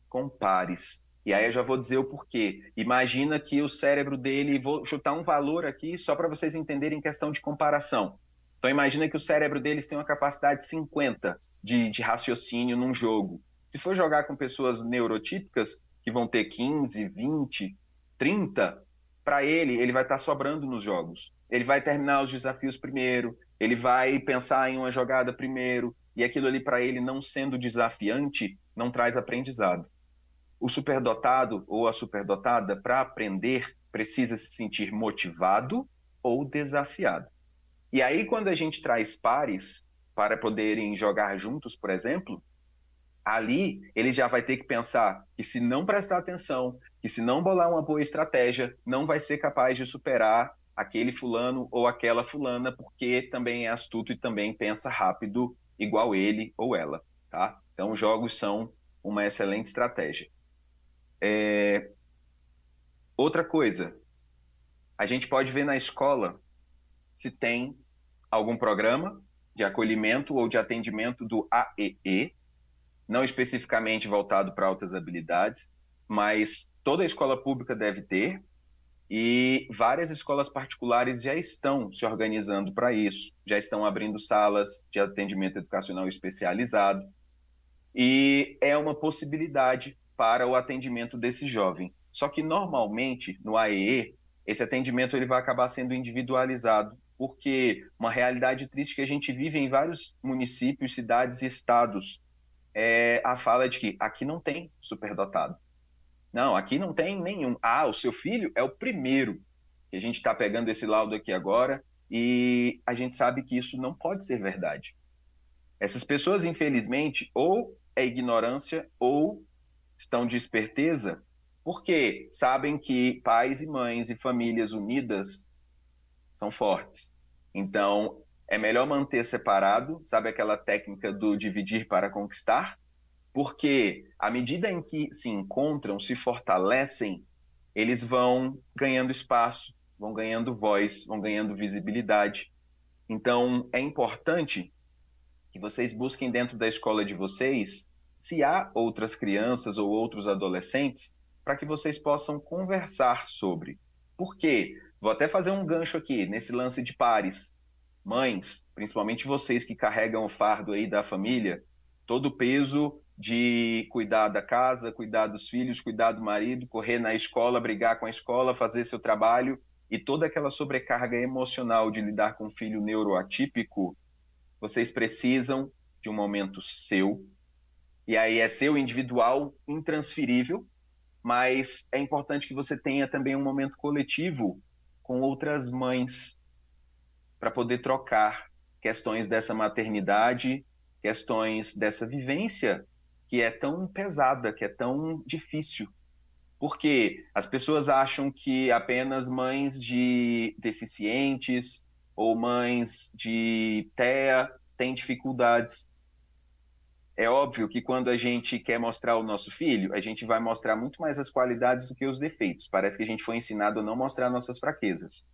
com pares. E aí eu já vou dizer o porquê. Imagina que o cérebro dele, vou chutar um valor aqui só para vocês entenderem questão de comparação. Então imagina que o cérebro deles tem uma capacidade 50 de raciocínio num jogo. Se for jogar com pessoas neurotípicas, que vão ter 15, 20, 30, para ele vai estar sobrando nos jogos. Ele vai terminar os desafios primeiro, ele vai pensar em uma jogada primeiro, e aquilo ali para ele não sendo desafiante, não traz aprendizado. O superdotado ou a superdotada, para aprender, precisa se sentir motivado ou desafiado. E aí, quando a gente traz pares para poderem jogar juntos, por exemplo, ali ele já vai ter que pensar que se não prestar atenção, que se não bolar uma boa estratégia, não vai ser capaz de superar aquele fulano ou aquela fulana, porque também é astuto e também pensa rápido, igual ele ou ela, tá? Então, os jogos são uma excelente estratégia. Outra coisa, a gente pode ver na escola se tem algum programa de acolhimento ou de atendimento do AEE, não especificamente voltado para altas habilidades, mas toda escola pública deve ter, e várias escolas particulares já estão se organizando para isso, já estão abrindo salas de atendimento educacional especializado, e é uma possibilidade para o atendimento desse jovem. Só que normalmente no AEE, esse atendimento ele vai acabar sendo individualizado, porque uma realidade triste que a gente vive em vários municípios, cidades e estados é a fala de que aqui não tem superdotado. Não, aqui não tem nenhum. Ah, o seu filho é o primeiro. Que a gente está pegando esse laudo aqui agora e a gente sabe que isso não pode ser verdade. Essas pessoas, infelizmente, ou é ignorância ou estão de esperteza, porque sabem que pais e mães e famílias unidas são fortes. Então, é melhor manter separado, sabe aquela técnica do dividir para conquistar? Porque à medida em que se encontram, se fortalecem, eles vão ganhando espaço, vão ganhando voz, vão ganhando visibilidade. Então, é importante que vocês busquem dentro da escola de vocês se há outras crianças ou outros adolescentes para que vocês possam conversar sobre. Por quê? Vou até fazer um gancho aqui nesse lance de pares. Mães, principalmente vocês que carregam o fardo aí da família, todo o peso de cuidar da casa, cuidar dos filhos, cuidar do marido, correr na escola, brigar com a escola, fazer seu trabalho e toda aquela sobrecarga emocional de lidar com um filho neuroatípico, vocês precisam de um momento seu, e aí é seu individual, intransferível, mas é importante que você tenha também um momento coletivo com outras mães para poder trocar questões dessa maternidade, questões dessa vivência que é tão pesada, que é tão difícil. Porque as pessoas acham que apenas mães de deficientes ou mães de TEA têm dificuldades. É óbvio que quando a gente quer mostrar o nosso filho, a gente vai mostrar muito mais as qualidades do que os defeitos. Parece que a gente foi ensinado a não mostrar nossas fraquezas,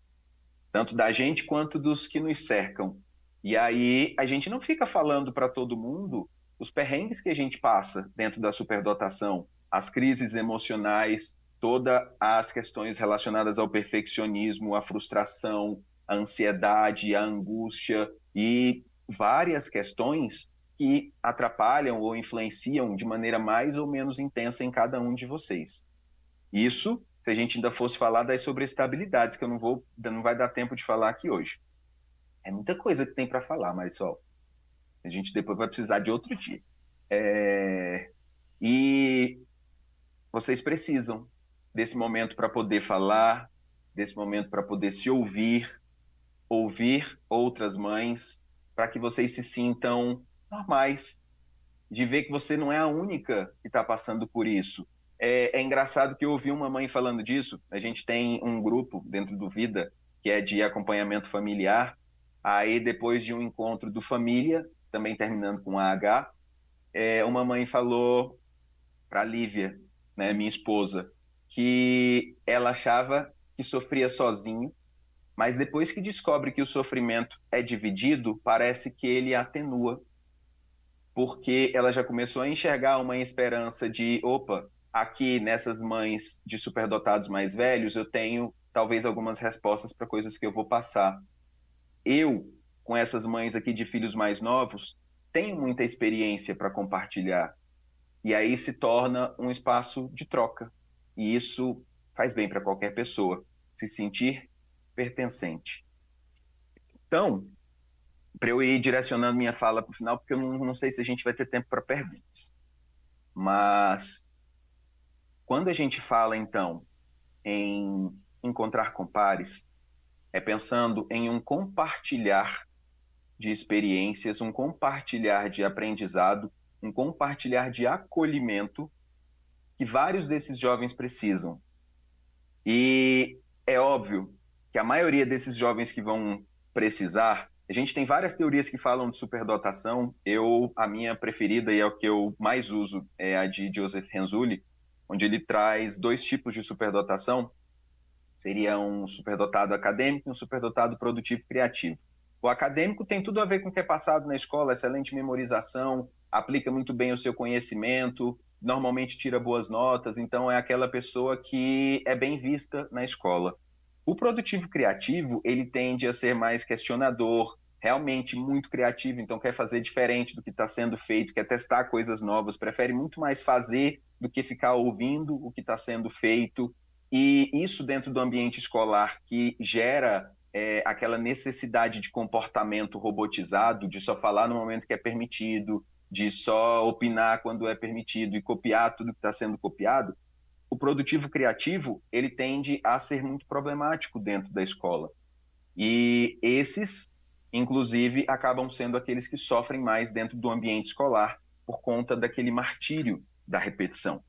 tanto da gente quanto dos que nos cercam. E aí a gente não fica falando para todo mundo os perrengues que a gente passa dentro da superdotação, as crises emocionais, todas as questões relacionadas ao perfeccionismo, a frustração, a ansiedade, a angústia e várias questões que atrapalham ou influenciam de maneira mais ou menos intensa em cada um de vocês. Isso, se a gente ainda fosse falar das sobreestabilidades, que eu não vai dar tempo de falar aqui hoje. É muita coisa que tem para falar, Marisol. A gente depois vai precisar de outro dia. E vocês precisam desse momento para poder falar, desse momento para poder se ouvir, ouvir outras mães, para que vocês se sintam normais, de ver que você não é a única que está passando por isso. É engraçado que eu ouvi uma mãe falando disso. A gente tem um grupo dentro do Vida que é de acompanhamento familiar. Aí, depois de um encontro do Família, também terminando com AH, uma mãe falou para a Lívia, né, minha esposa, que ela achava que sofria sozinho, mas depois que descobre que o sofrimento é dividido, parece que ele atenua, porque ela já começou a enxergar uma esperança de, opa, aqui nessas mães de superdotados mais velhos, eu tenho talvez algumas respostas para coisas que eu vou passar. Eu, com essas mães aqui de filhos mais novos, tenho muita experiência para compartilhar. E aí se torna um espaço de troca. E isso faz bem para qualquer pessoa, se sentir pertencente. Então, para eu ir direcionando minha fala para o final, porque eu não sei se a gente vai ter tempo para perguntas. Mas quando a gente fala, então, em encontrar com pares, é pensando em um compartilhar de experiências, um compartilhar de aprendizado, um compartilhar de acolhimento que vários desses jovens precisam. E é óbvio que a maioria desses jovens que vão precisar, a gente tem várias teorias que falam de superdotação. A minha preferida e é o que eu mais uso é a de Joseph Renzulli, onde ele traz dois tipos de superdotação. Seria um superdotado acadêmico e um superdotado produtivo criativo. O acadêmico tem tudo a ver com o que é passado na escola, excelente memorização, aplica muito bem o seu conhecimento, normalmente tira boas notas, então é aquela pessoa que é bem vista na escola. O produtivo criativo, ele tende a ser mais questionador, realmente muito criativo, então quer fazer diferente do que está sendo feito, quer testar coisas novas, prefere muito mais fazer do que ficar ouvindo o que está sendo feito. E isso dentro do ambiente escolar que gera aquela necessidade de comportamento robotizado, de só falar no momento que é permitido, de só opinar quando é permitido e copiar tudo que está sendo copiado, o produtivo criativo ele tende a ser muito problemático dentro da escola. E esses, inclusive, acabam sendo aqueles que sofrem mais dentro do ambiente escolar por conta daquele martírio da repetição.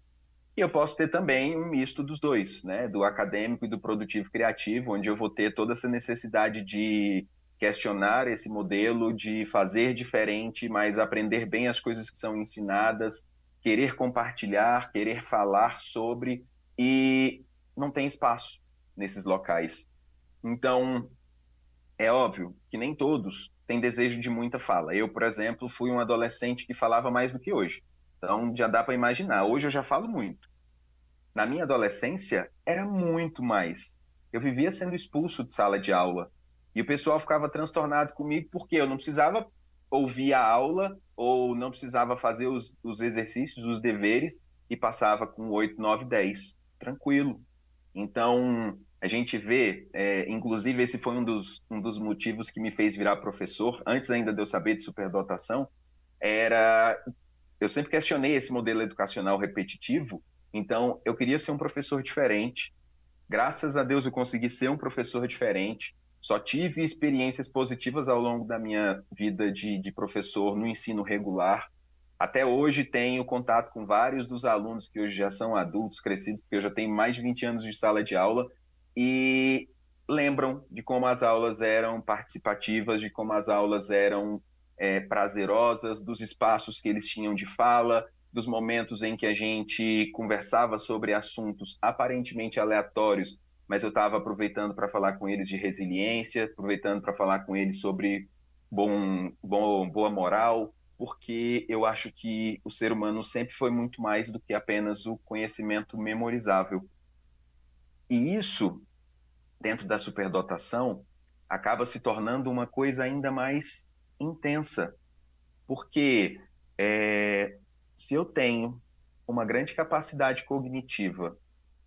E eu posso ter também um misto dos dois, né? Do acadêmico e do produtivo criativo, onde eu vou ter toda essa necessidade de questionar esse modelo, de fazer diferente, mas aprender bem as coisas que são ensinadas, querer compartilhar, querer falar sobre, e não tem espaço nesses locais. Então, é óbvio que nem todos têm desejo de muita fala. Eu, por exemplo, fui um adolescente que falava mais do que hoje. Então, já dá para imaginar. Hoje eu já falo muito. Na minha adolescência, era muito mais. Eu vivia sendo expulso de sala de aula. E o pessoal ficava transtornado comigo porque eu não precisava ouvir a aula ou não precisava fazer os exercícios, os deveres, e passava com 8, 9, 10. Tranquilo. Então, a gente vê, inclusive esse foi um dos motivos que me fez virar professor, antes ainda de eu saber de superdotação, era eu sempre questionei esse modelo educacional repetitivo, então eu queria ser um professor diferente. Graças a Deus eu consegui ser um professor diferente. Só tive experiências positivas ao longo da minha vida de professor no ensino regular. Até hoje tenho contato com vários dos alunos que hoje já são adultos, crescidos, porque eu já tenho mais de 20 anos de sala de aula, e lembram de como as aulas eram participativas, de como as aulas eram prazerosas, dos espaços que eles tinham de fala, dos momentos em que a gente conversava sobre assuntos aparentemente aleatórios, mas eu estava aproveitando para falar com eles de resiliência, aproveitando para falar com eles sobre boa moral, porque eu acho que o ser humano sempre foi muito mais do que apenas o conhecimento memorizável. E isso, dentro da superdotação, acaba se tornando uma coisa ainda mais intensa, porque se eu tenho uma grande capacidade cognitiva,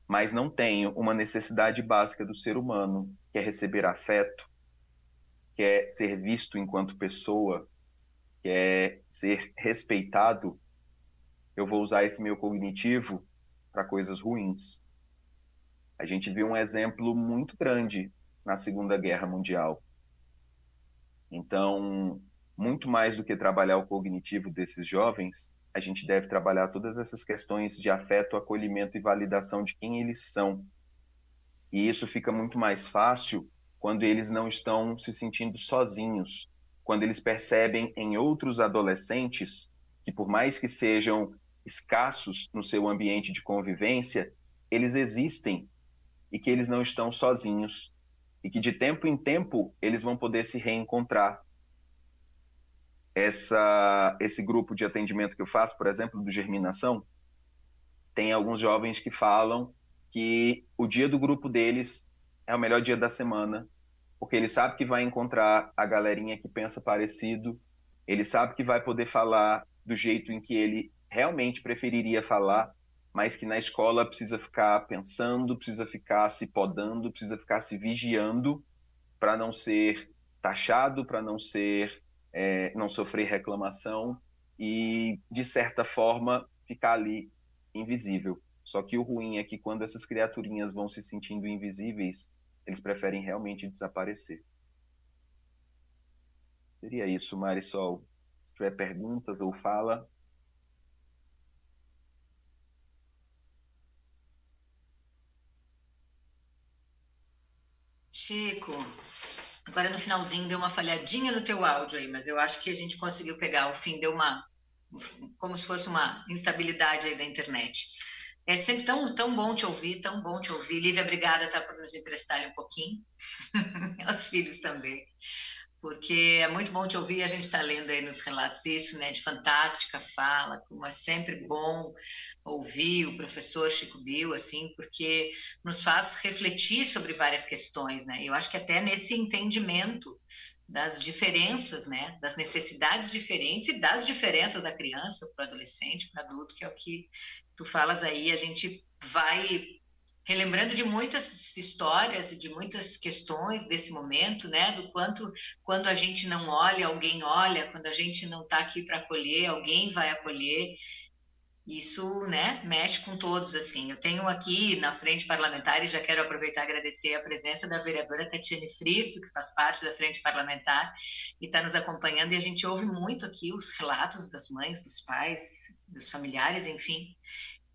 mas não tenho uma necessidade básica do ser humano, que é receber afeto, que é ser visto enquanto pessoa, que é ser respeitado, eu vou usar esse meu cognitivo para coisas ruins. A gente viu um exemplo muito grande na Segunda Guerra Mundial. Então, muito mais do que trabalhar o cognitivo desses jovens, a gente deve trabalhar todas essas questões de afeto, acolhimento e validação de quem eles são. E isso fica muito mais fácil quando eles não estão se sentindo sozinhos, quando eles percebem em outros adolescentes que, por mais que sejam escassos no seu ambiente de convivência, eles existem e que eles não estão sozinhos e que de tempo em tempo eles vão poder se reencontrar. Esse grupo de atendimento que eu faço, por exemplo, do Germinação, tem alguns jovens que falam que o dia do grupo deles é o melhor dia da semana, porque ele sabe que vai encontrar a galerinha que pensa parecido, ele sabe que vai poder falar do jeito em que ele realmente preferiria falar, mas que na escola precisa ficar pensando, precisa ficar se podando, precisa ficar se vigiando para não ser taxado, para não ser não sofrer reclamação e, de certa forma, ficar ali invisível. Só que o ruim é que quando essas criaturinhas vão se sentindo invisíveis, eles preferem realmente desaparecer. Seria isso, Marisol. Se tiver perguntas ou fala. Chico, agora no finalzinho deu uma falhadinha no teu áudio aí, mas eu acho que a gente conseguiu pegar. O fim deu como se fosse uma instabilidade aí da internet. É sempre tão bom te ouvir, tão bom te ouvir. Lívia, obrigada, tá, por nos emprestar um pouquinho. Os filhos também. Porque é muito bom te ouvir, a gente está lendo aí nos relatos isso, né, de fantástica fala, como é sempre bom ouvir o professor Chico Bill, assim, porque nos faz refletir sobre várias questões, né, eu acho que até nesse entendimento das diferenças, né, das necessidades diferentes e das diferenças da criança para o adolescente, para o adulto, que é o que tu falas aí, a gente vai relembrando de muitas histórias e de muitas questões desse momento, né? Do quanto, quando a gente não olha, alguém olha, quando a gente não está aqui para acolher, alguém vai acolher. Isso, né, mexe com todos, assim. Eu tenho aqui na frente parlamentar, e já quero aproveitar e agradecer a presença da vereadora Tatiane Frisso, que faz parte da frente parlamentar e está nos acompanhando, e a gente ouve muito aqui os relatos das mães, dos pais, dos familiares, enfim.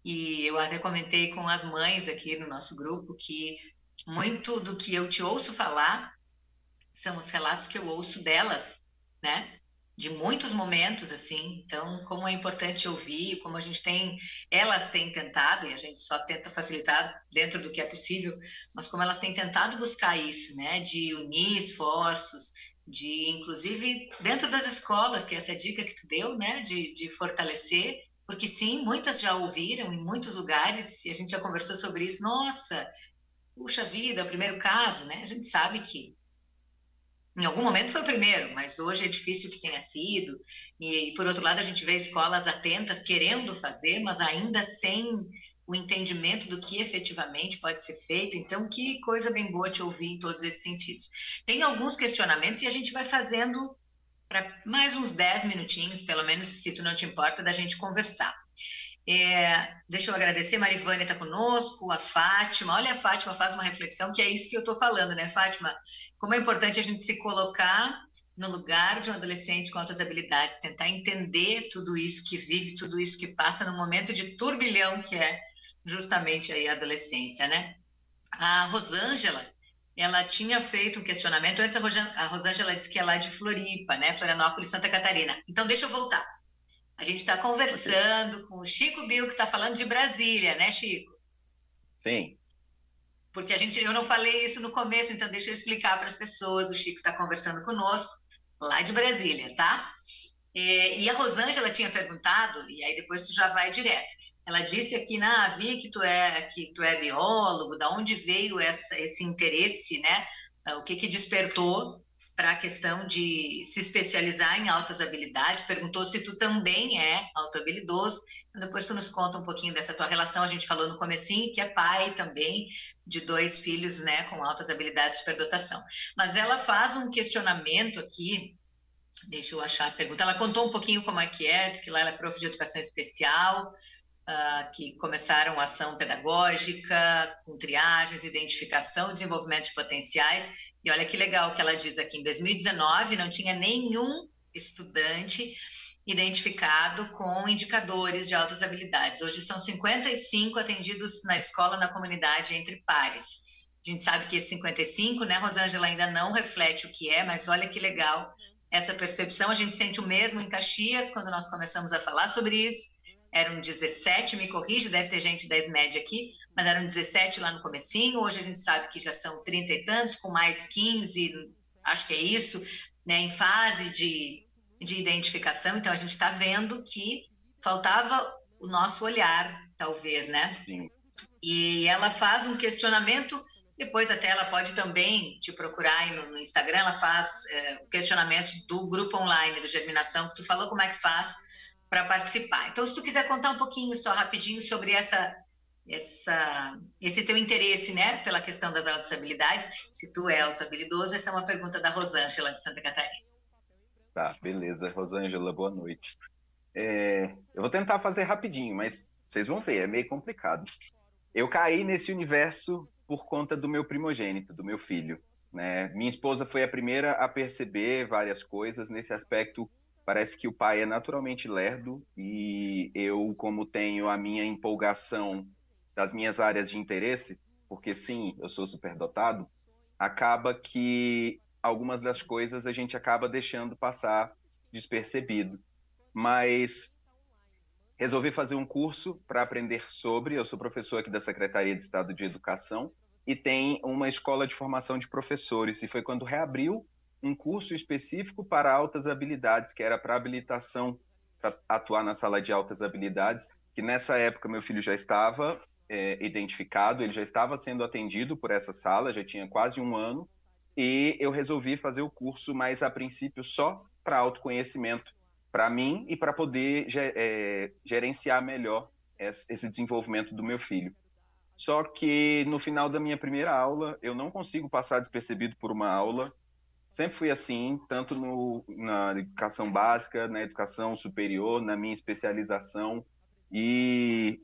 E eu até comentei com as mães aqui no nosso grupo que muito do que eu te ouço falar são os relatos que eu ouço delas, né? De muitos momentos, assim. Então, como é importante ouvir, como a gente tem, elas têm tentado, e a gente só tenta facilitar dentro do que é possível, mas como elas têm tentado buscar isso, né? De unir esforços, de, inclusive, dentro das escolas, que é essa dica que tu deu, né? De fortalecer, porque sim, muitas já ouviram em muitos lugares, e a gente já conversou sobre isso. Nossa, puxa vida, é o primeiro caso, né? A gente sabe que em algum momento foi o primeiro, mas hoje é difícil que tenha sido. E, por outro lado, a gente vê escolas atentas querendo fazer, mas ainda sem o entendimento do que efetivamente pode ser feito. Então, que coisa bem boa te ouvir em todos esses sentidos. Tem alguns questionamentos e a gente vai fazendo para mais uns 10 minutinhos, pelo menos, se tu não te importa, da gente conversar. Deixa eu agradecer, Marivânia está conosco, a Fátima. Olha, a Fátima faz uma reflexão, que é isso que eu estou falando, né, Fátima? Como é importante a gente se colocar no lugar de um adolescente com altas habilidades, tentar entender tudo isso que vive, tudo isso que passa no momento de turbilhão que é justamente aí a adolescência, né? A Rosângela, ela tinha feito um questionamento, antes a Rosângela disse que é lá de Floripa, né? Florianópolis, Santa Catarina. Então, deixa eu voltar. A gente está conversando com o Chico Bill, que está falando de Brasília, né, Chico? Sim. Porque eu não falei isso no começo, então deixa eu explicar para as pessoas. O Chico está conversando conosco, lá de Brasília, tá? E a Rosângela tinha perguntado, e aí depois tu já vai direto. Ela disse aqui, vi que tu é biólogo, da onde veio esse interesse, né? O que despertou para a questão de se especializar em altas habilidades? Perguntou se tu também é autohabilidoso. Então, depois tu nos conta um pouquinho dessa tua relação. A gente falou no comecinho que é pai também de 2 filhos, né, com altas habilidades de superdotação. Mas ela faz um questionamento aqui. Deixa eu achar a pergunta. Ela contou um pouquinho como é que é, diz que lá ela é prof de educação especial, que começaram a ação pedagógica, com triagens, identificação e desenvolvimento de potenciais. E olha que legal que ela diz aqui, em 2019 não tinha nenhum estudante identificado com indicadores de altas habilidades. Hoje são 55 atendidos na escola, na comunidade, entre pares. A gente sabe que esse 55, né, Rosângela, ainda não reflete o que é, mas olha que legal essa percepção. A gente sente o mesmo em Caxias, quando nós começamos a falar sobre isso. Eram 17, me corrige, deve ter gente 10 média aqui, mas eram 17 lá no comecinho. Hoje a gente sabe que já são 30 e tantos, com mais 15, acho que é isso, né, em fase de identificação. Então a gente está vendo que faltava o nosso olhar, talvez, né? Sim. E ela faz um questionamento, depois até ela pode também te procurar aí no Instagram, ela faz o questionamento do grupo online do Germinação, que tu falou como é que faz para participar. Então, se tu quiser contar um pouquinho, só rapidinho, sobre esse teu interesse, né, pela questão das altas habilidades, se tu é autohabilidoso, essa é uma pergunta da Rosângela, de Santa Catarina. Tá, beleza. Rosângela, boa noite. Eu vou tentar fazer rapidinho, mas vocês vão ver, é meio complicado. Eu caí nesse universo por conta do meu primogênito, do meu filho, né? Minha esposa foi a primeira a perceber várias coisas nesse aspecto. Parece que o pai é naturalmente lerdo e eu, como tenho a minha empolgação das minhas áreas de interesse, porque sim, eu sou superdotado, acaba que algumas das coisas a gente acaba deixando passar despercebido. Mas resolvi fazer um curso para aprender sobre. Eu sou professor aqui da Secretaria de Estado de Educação e tem uma escola de formação de professores. E foi quando reabriu um curso específico para altas habilidades, que era para habilitação para atuar na sala de altas habilidades, que nessa época meu filho já estava identificado, ele já estava sendo atendido por essa sala, já tinha quase um ano, e eu resolvi fazer o curso, mas a princípio só para autoconhecimento, para mim e para poder gerenciar melhor esse desenvolvimento do meu filho. Só que no final da minha primeira aula, eu não consigo passar despercebido por uma aula. Sempre fui assim, tanto na educação básica, na educação superior, na minha especialização, e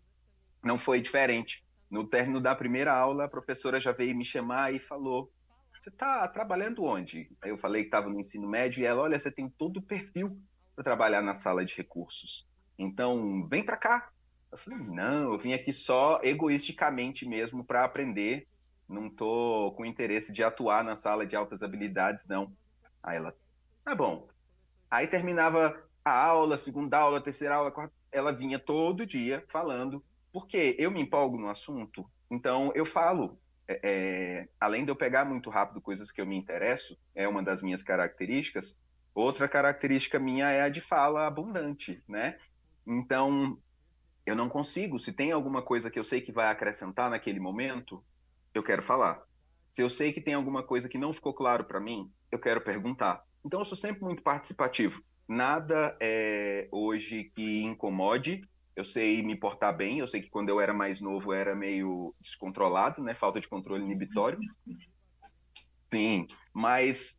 não foi diferente. No término da primeira aula, a professora já veio me chamar e falou: Você está trabalhando onde? Aí eu falei que estava no ensino médio, e ela: Olha, você tem todo o perfil para trabalhar na sala de recursos. Então, vem para cá. Eu falei: Não, eu vim aqui só egoisticamente mesmo para aprender. Não estou com interesse de atuar na sala de altas habilidades, não. Aí ela: Tá bom. Aí terminava a aula, segunda aula, terceira aula, quarta, ela vinha todo dia falando, porque eu me empolgo no assunto, então eu falo. Além de eu pegar muito rápido coisas que eu me interesso, é uma das minhas características. Outra característica minha é a de fala abundante, né? Então, eu não consigo, se tem alguma coisa que eu sei que vai acrescentar naquele momento, eu quero falar. Se eu sei que tem alguma coisa que não ficou claro para mim, eu quero perguntar. Então, eu sou sempre muito participativo. Nada hoje que incomode. Eu sei me portar bem. Eu sei que quando eu era mais novo eu era meio descontrolado, né? Falta de controle inibitório. Sim, mas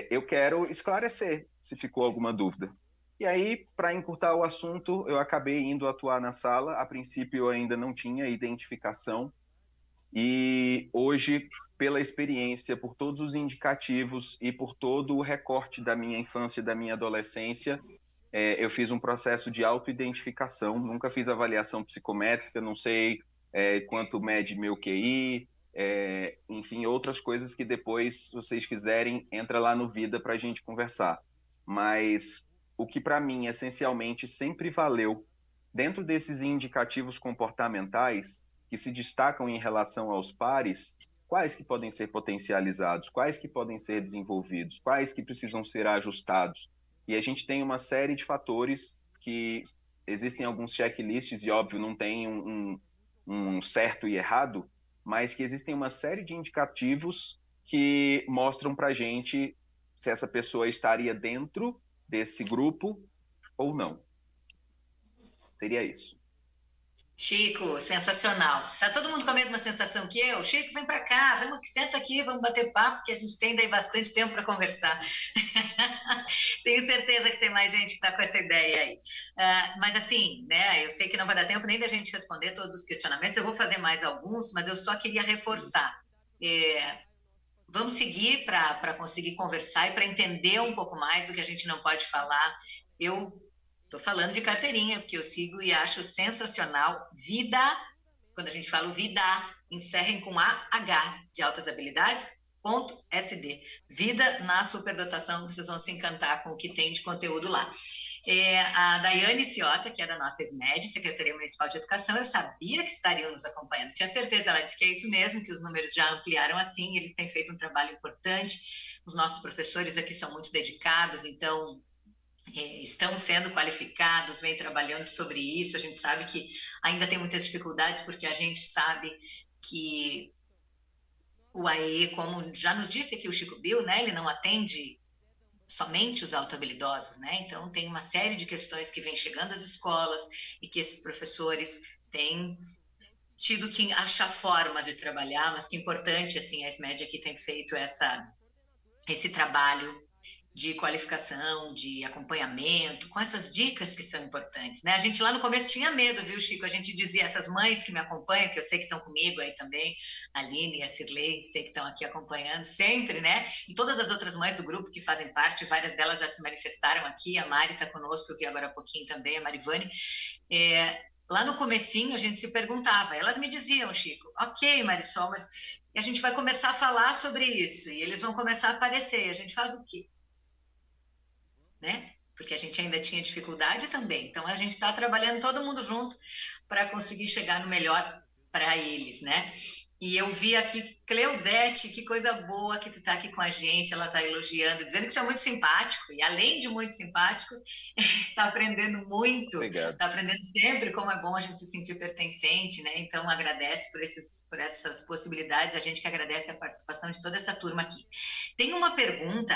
eu quero esclarecer se ficou alguma dúvida. E aí, para encurtar o assunto, eu acabei indo atuar na sala. A princípio, eu ainda não tinha identificação e hoje, pela experiência, por todos os indicativos e por todo o recorte da minha infância e da minha adolescência, eu fiz um processo de autoidentificação. Nunca fiz avaliação psicométrica, não sei quanto mede meu QI, enfim, outras coisas que depois, se vocês quiserem, entra lá no Vida para a gente conversar. Mas o que para mim, essencialmente, sempre valeu, dentro desses indicativos comportamentais, que se destacam em relação aos pares, quais que podem ser potencializados, quais que podem ser desenvolvidos, quais que precisam ser ajustados. E a gente tem uma série de fatores que existem alguns checklists, e óbvio, não tem um certo e errado, mas que existem uma série de indicativos que mostram para a gente se essa pessoa estaria dentro desse grupo ou não. Seria isso. Chico, sensacional. Tá todo mundo com a mesma sensação que eu? Chico, vem para cá, vamos, senta aqui, vamos bater papo, que a gente tem daí bastante tempo para conversar. Tenho certeza que tem mais gente que está com essa ideia aí. Mas assim, né, eu sei que não vai dar tempo nem da gente responder todos os questionamentos, eu vou fazer mais alguns, mas eu só queria reforçar. Vamos seguir para conseguir conversar e para entender um pouco mais do que a gente não pode falar. Eu estou falando de carteirinha, porque eu sigo e acho sensacional. Vida, quando a gente fala vida, encerrem com AH de altas habilidades, ponto SD. Vida na superdotação, vocês vão se encantar com o que tem de conteúdo lá. A Daiane Ciota, que é da nossa SMED, Secretaria Municipal de Educação, eu sabia que estariam nos acompanhando, tinha certeza, ela disse que é isso mesmo, que os números já ampliaram assim, eles têm feito um trabalho importante, os nossos professores aqui são muito dedicados, então estão sendo qualificados, vem trabalhando sobre isso, a gente sabe que ainda tem muitas dificuldades, porque a gente sabe que o AE, como já nos disse aqui o Chico Bill, né, ele não atende somente os autohabilidosos, né? Então tem uma série de questões que vem chegando às escolas e que esses professores têm tido que achar formas de trabalhar, mas que importante, assim, a SMED aqui tem feito esse trabalho de qualificação, de acompanhamento, com essas dicas que são importantes, né? A gente lá no começo tinha medo, viu, Chico? A gente dizia, essas mães que me acompanham, que eu sei que estão comigo aí também, a Aline e a Cirlei, sei que estão aqui acompanhando sempre, né? E todas as outras mães do grupo que fazem parte, várias delas já se manifestaram aqui, a Mari está conosco, eu vi agora há pouquinho também, a Marivane. Lá no comecinho a gente se perguntava, elas me diziam, Chico, ok, Marisol, mas a gente vai começar a falar sobre isso, e eles vão começar a aparecer, a gente faz o quê? Né? Porque a gente ainda tinha dificuldade também. Então a gente está trabalhando todo mundo junto para conseguir chegar no melhor para eles, né? E eu vi aqui, Cleudete, que coisa boa que tu está aqui com a gente, ela está elogiando, dizendo que tu é muito simpático, e além de muito simpático, está aprendendo muito, Obrigado. está aprendendo sempre como é bom a gente se sentir pertencente, né? Então agradece por essas possibilidades, a gente que agradece a participação de toda essa turma aqui. Tem uma pergunta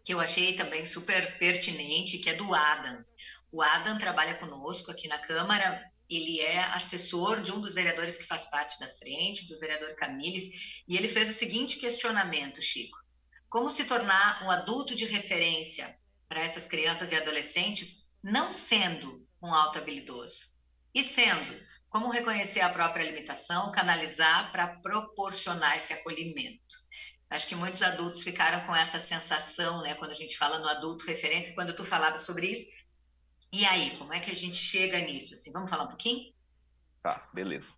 que eu achei também super pertinente, que é do Adam. O Adam trabalha conosco aqui na Câmara, ele é assessor de um dos vereadores que faz parte da frente, do vereador Camilles, e ele fez o seguinte questionamento, Chico: como se tornar um adulto de referência para essas crianças e adolescentes, não sendo um auto-habilidoso? E sendo, como reconhecer a própria limitação, canalizar para proporcionar esse acolhimento? Acho que muitos adultos ficaram com essa sensação, né? Quando a gente fala no adulto referência, quando tu falava sobre isso. E aí, como é que a gente chega nisso? Assim, vamos falar um pouquinho? Tá, beleza.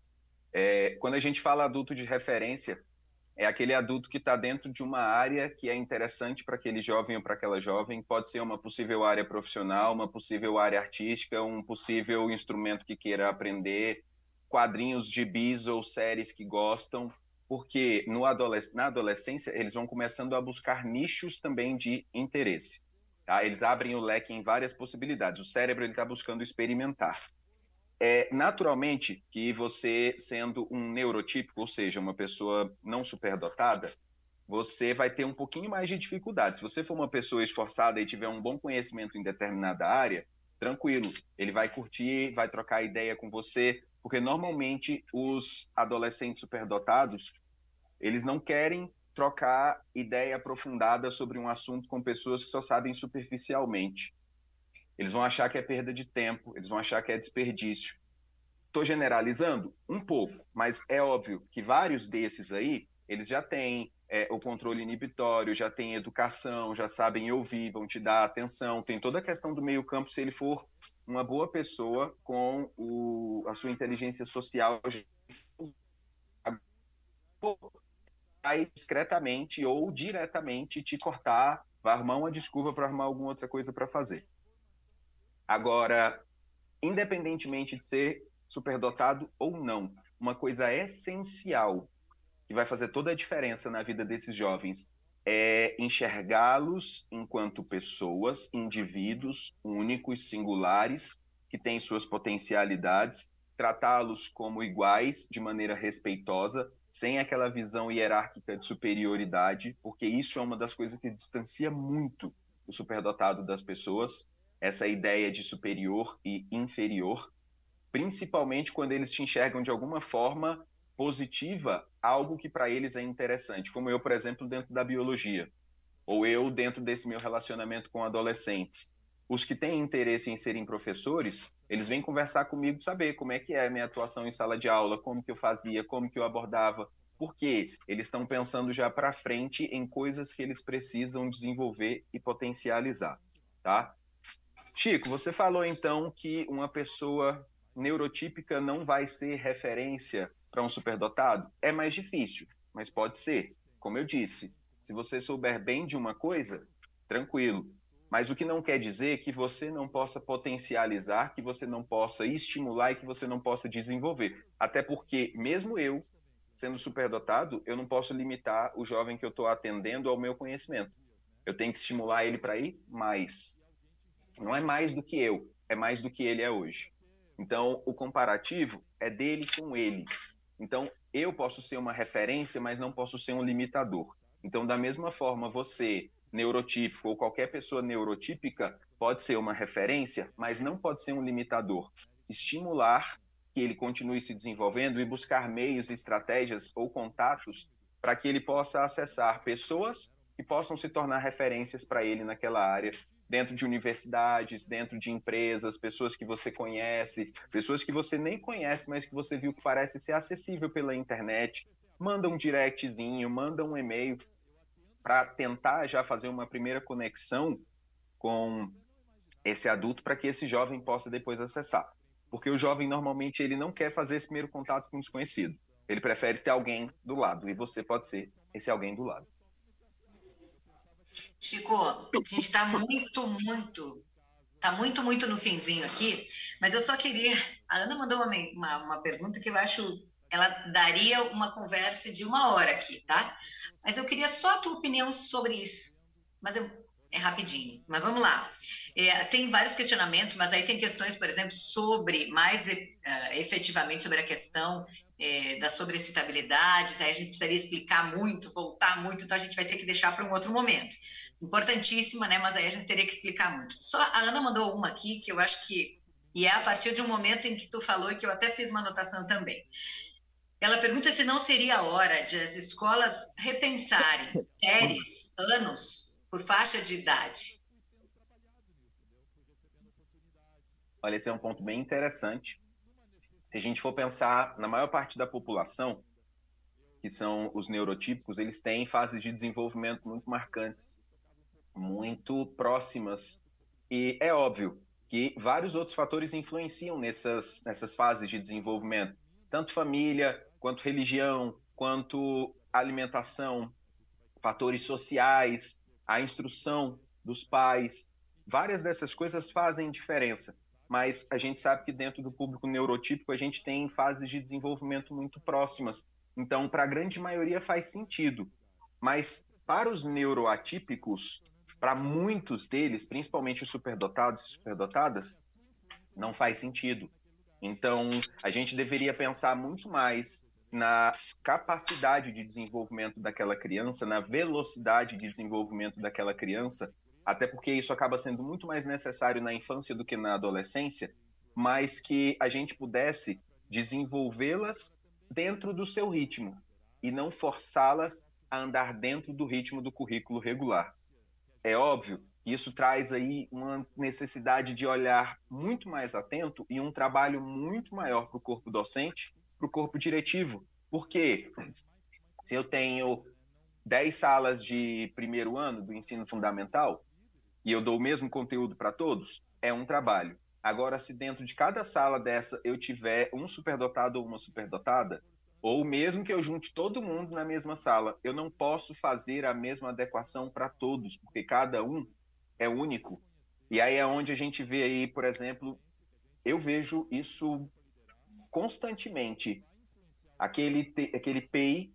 Quando a gente fala adulto de referência, é aquele adulto que está dentro de uma área que é interessante para aquele jovem ou para aquela jovem. Pode ser uma possível área profissional, uma possível área artística, um possível instrumento que queira aprender, quadrinhos, gibis ou séries que gostam, porque na adolescência eles vão começando a buscar nichos também de interesse. Tá? Eles abrem o leque em várias possibilidades. O cérebro está buscando experimentar. Naturalmente que você, sendo um neurotípico, ou seja, uma pessoa não superdotada, você vai ter um pouquinho mais de dificuldade. Se você for uma pessoa esforçada e tiver um bom conhecimento em determinada área, tranquilo, ele vai curtir, vai trocar ideia com você, porque normalmente os adolescentes superdotados, eles não querem trocar ideia aprofundada sobre um assunto com pessoas que só sabem superficialmente. Eles vão achar que é perda de tempo, eles vão achar que é desperdício. Estou generalizando um pouco, mas é óbvio que vários desses aí, eles já têm o controle inibitório, já têm educação, já sabem ouvir, vão te dar atenção, tem toda a questão do meio campo, se ele for uma boa pessoa com a sua inteligência social, vai discretamente ou diretamente te cortar, vai arrumar uma desculpa para arrumar alguma outra coisa para fazer. Agora, independentemente de ser superdotado ou não, uma coisa essencial que vai fazer toda a diferença na vida desses jovens é enxergá-los enquanto pessoas, indivíduos únicos, singulares, que têm suas potencialidades, tratá-los como iguais, de maneira respeitosa, sem aquela visão hierárquica de superioridade, porque isso é uma das coisas que distancia muito o superdotado das pessoas, essa ideia de superior e inferior, principalmente quando eles te enxergam de alguma forma positiva, algo que para eles é interessante, como eu, por exemplo, dentro da biologia, ou eu dentro desse meu relacionamento com adolescentes. Os que têm interesse em serem professores, eles vêm conversar comigo, saber como é que é a minha atuação em sala de aula, como que eu fazia, como que eu abordava, porque eles estão pensando já para frente em coisas que eles precisam desenvolver e potencializar, tá? Chico, você falou então que uma pessoa neurotípica não vai ser referência para um superdotado? É mais difícil, mas pode ser. Como eu disse, se você souber bem de uma coisa, tranquilo. Mas o que não quer dizer que você não possa potencializar, que você não possa estimular e que você não possa desenvolver. Até porque, mesmo eu, sendo superdotado, eu não posso limitar o jovem que eu estou atendendo ao meu conhecimento. Eu tenho que estimular ele para ir mais. Não é mais do que eu, é mais do que ele é hoje. Então, o comparativo é dele com ele. Então, eu posso ser uma referência, mas não posso ser um limitador. Então, da mesma forma, você, neurotípico ou qualquer pessoa neurotípica, pode ser uma referência, mas não pode ser um limitador. Estimular que ele continue se desenvolvendo e buscar meios, estratégias ou contatos para que ele possa acessar pessoas que possam se tornar referências para ele naquela área, dentro de universidades, dentro de empresas, pessoas que você conhece, pessoas que você nem conhece, mas que você viu que parece ser acessível pela internet. Manda um directzinho, manda um e-mail para tentar já fazer uma primeira conexão com esse adulto para que esse jovem possa depois acessar. Porque o jovem, normalmente, ele não quer fazer esse primeiro contato com o desconhecido. Ele prefere ter alguém do lado, e você pode ser esse alguém do lado. Chico, a gente está muito no finzinho aqui, mas eu só queria. A Ana mandou uma pergunta que eu acho ela daria uma conversa de 1 hora aqui, tá? Mas eu queria só a tua opinião sobre isso. Mas é rapidinho. Mas vamos lá. Tem vários questionamentos, mas aí tem questões, por exemplo, sobre mais efetivamente sobre a questão da sobrecitabilidade. Aí a gente precisaria explicar muito, voltar muito, então a gente vai ter que deixar para um outro momento. Importantíssima, né? Mas aí a gente teria que explicar muito. Só a Ana mandou uma aqui que eu acho que e é a partir de um momento em que tu falou e que eu até fiz uma anotação também. Ela pergunta se não seria a hora de as escolas repensarem séries, anos, por faixa de idade. Olha, esse é um ponto bem interessante. Se a gente for pensar na maior parte da população, que são os neurotípicos, eles têm fases de desenvolvimento muito marcantes, muito próximas. E é óbvio que vários outros fatores influenciam nessas fases de desenvolvimento, tanto família, quanto religião, quanto alimentação, fatores sociais, a instrução dos pais. Várias dessas coisas fazem diferença, mas a gente sabe que dentro do público neurotípico a gente tem fases de desenvolvimento muito próximas. Então, para a grande maioria faz sentido. Mas para os neuroatípicos, para muitos deles, principalmente os superdotados e superdotadas, não faz sentido. Então, a gente deveria pensar muito mais na capacidade de desenvolvimento daquela criança, na velocidade de desenvolvimento daquela criança, até porque isso acaba sendo muito mais necessário na infância do que na adolescência, mas que a gente pudesse desenvolvê-las dentro do seu ritmo e não forçá-las a andar dentro do ritmo do currículo regular. É óbvio que isso traz aí uma necessidade de olhar muito mais atento e um trabalho muito maior para o corpo docente, para o corpo diretivo. Porque se eu tenho 10 salas de primeiro ano do ensino fundamental e eu dou o mesmo conteúdo para todos, é um trabalho. Agora, se dentro de cada sala dessa eu tiver um superdotado ou uma superdotada, ou mesmo que eu junte todo mundo na mesma sala, eu não posso fazer a mesma adequação para todos, porque cada um é único. E aí é onde a gente vê aí, por exemplo, eu vejo isso constantemente. Aquele PI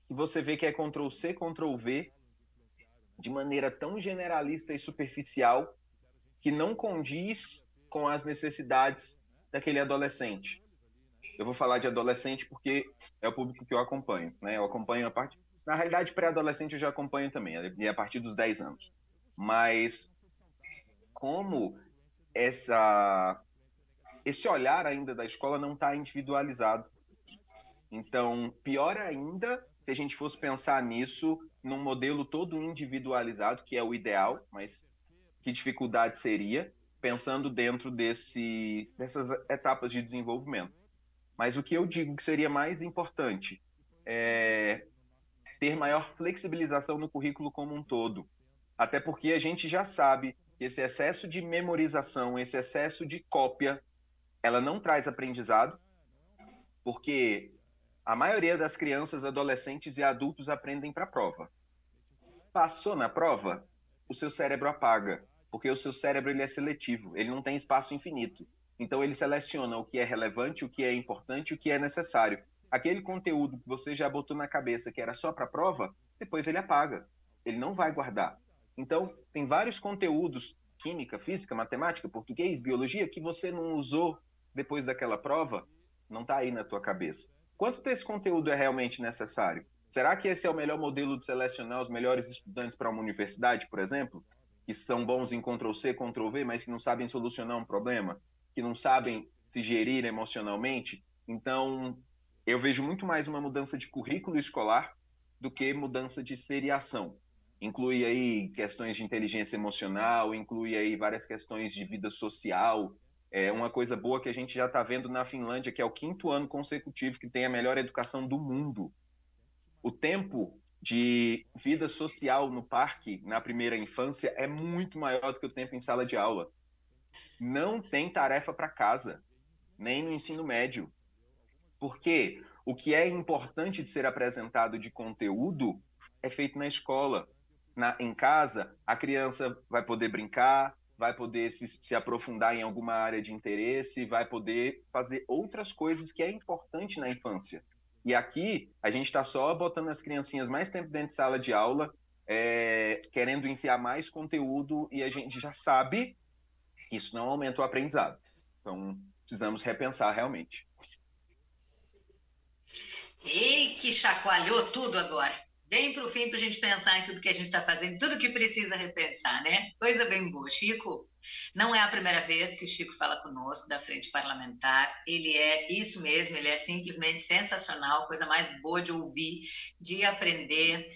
que você vê que é Ctrl+C, Ctrl+V, de maneira tão generalista e superficial, que não condiz com as necessidades daquele adolescente. Eu vou falar de adolescente porque é o público que eu acompanho, né? Eu acompanho a parte... Na realidade, pré-adolescente eu já acompanho também, e a partir dos 10 anos. Mas como esse olhar ainda da escola não está individualizado. Então, pior ainda se a gente fosse pensar nisso num modelo todo individualizado, que é o ideal, mas que dificuldade seria, pensando dentro dessas etapas de desenvolvimento. Mas o que eu digo que seria mais importante é ter maior flexibilização no currículo como um todo. Até porque a gente já sabe que esse excesso de memorização, esse excesso de cópia, ela não traz aprendizado, porque a maioria das crianças, adolescentes e adultos aprendem para a prova. Passou na prova, o seu cérebro apaga, porque o seu cérebro ele é seletivo, ele não tem espaço infinito. Então ele seleciona o que é relevante, o que é importante, o que é necessário. Aquele conteúdo que você já botou na cabeça que era só para a prova, depois ele apaga. Ele não vai guardar. Então, tem vários conteúdos, química, física, matemática, português, biologia, que você não usou depois daquela prova, não está aí na tua cabeça. Quanto desse conteúdo é realmente necessário? Será que esse é o melhor modelo de selecionar os melhores estudantes para uma universidade, por exemplo? Que são bons em Ctrl+C, Ctrl+V, mas que não sabem solucionar um problema? Que não sabem se gerir emocionalmente? Então, eu vejo muito mais uma mudança de currículo escolar do que mudança de seriação. inclui aí questões de inteligência emocional, inclui aí várias questões de vida social. É uma coisa boa que a gente já está vendo na Finlândia, que é o 5º ano consecutivo que tem a melhor educação do mundo. O tempo de vida social no parque, na primeira infância, é muito maior do que o tempo em sala de aula. Não tem tarefa para casa, nem no ensino médio. Porque o que é importante de ser apresentado de conteúdo é feito na escola. Em casa, a criança vai poder brincar, vai poder se aprofundar em alguma área de interesse, vai poder fazer outras coisas que é importante na infância. E aqui, a gente está só botando as criancinhas mais tempo dentro de sala de aula, querendo enfiar mais conteúdo, e a gente já sabe que isso não aumenta o aprendizado. Então, precisamos repensar realmente. Ei, que chacoalhou tudo agora. Bem para o fim, para a gente pensar em tudo que a gente está fazendo, tudo que precisa repensar, né? Coisa bem boa. Chico, não é a primeira vez que o Chico fala conosco da Frente Parlamentar. Ele é isso mesmo, ele é simplesmente sensacional, coisa mais boa de ouvir, de aprender.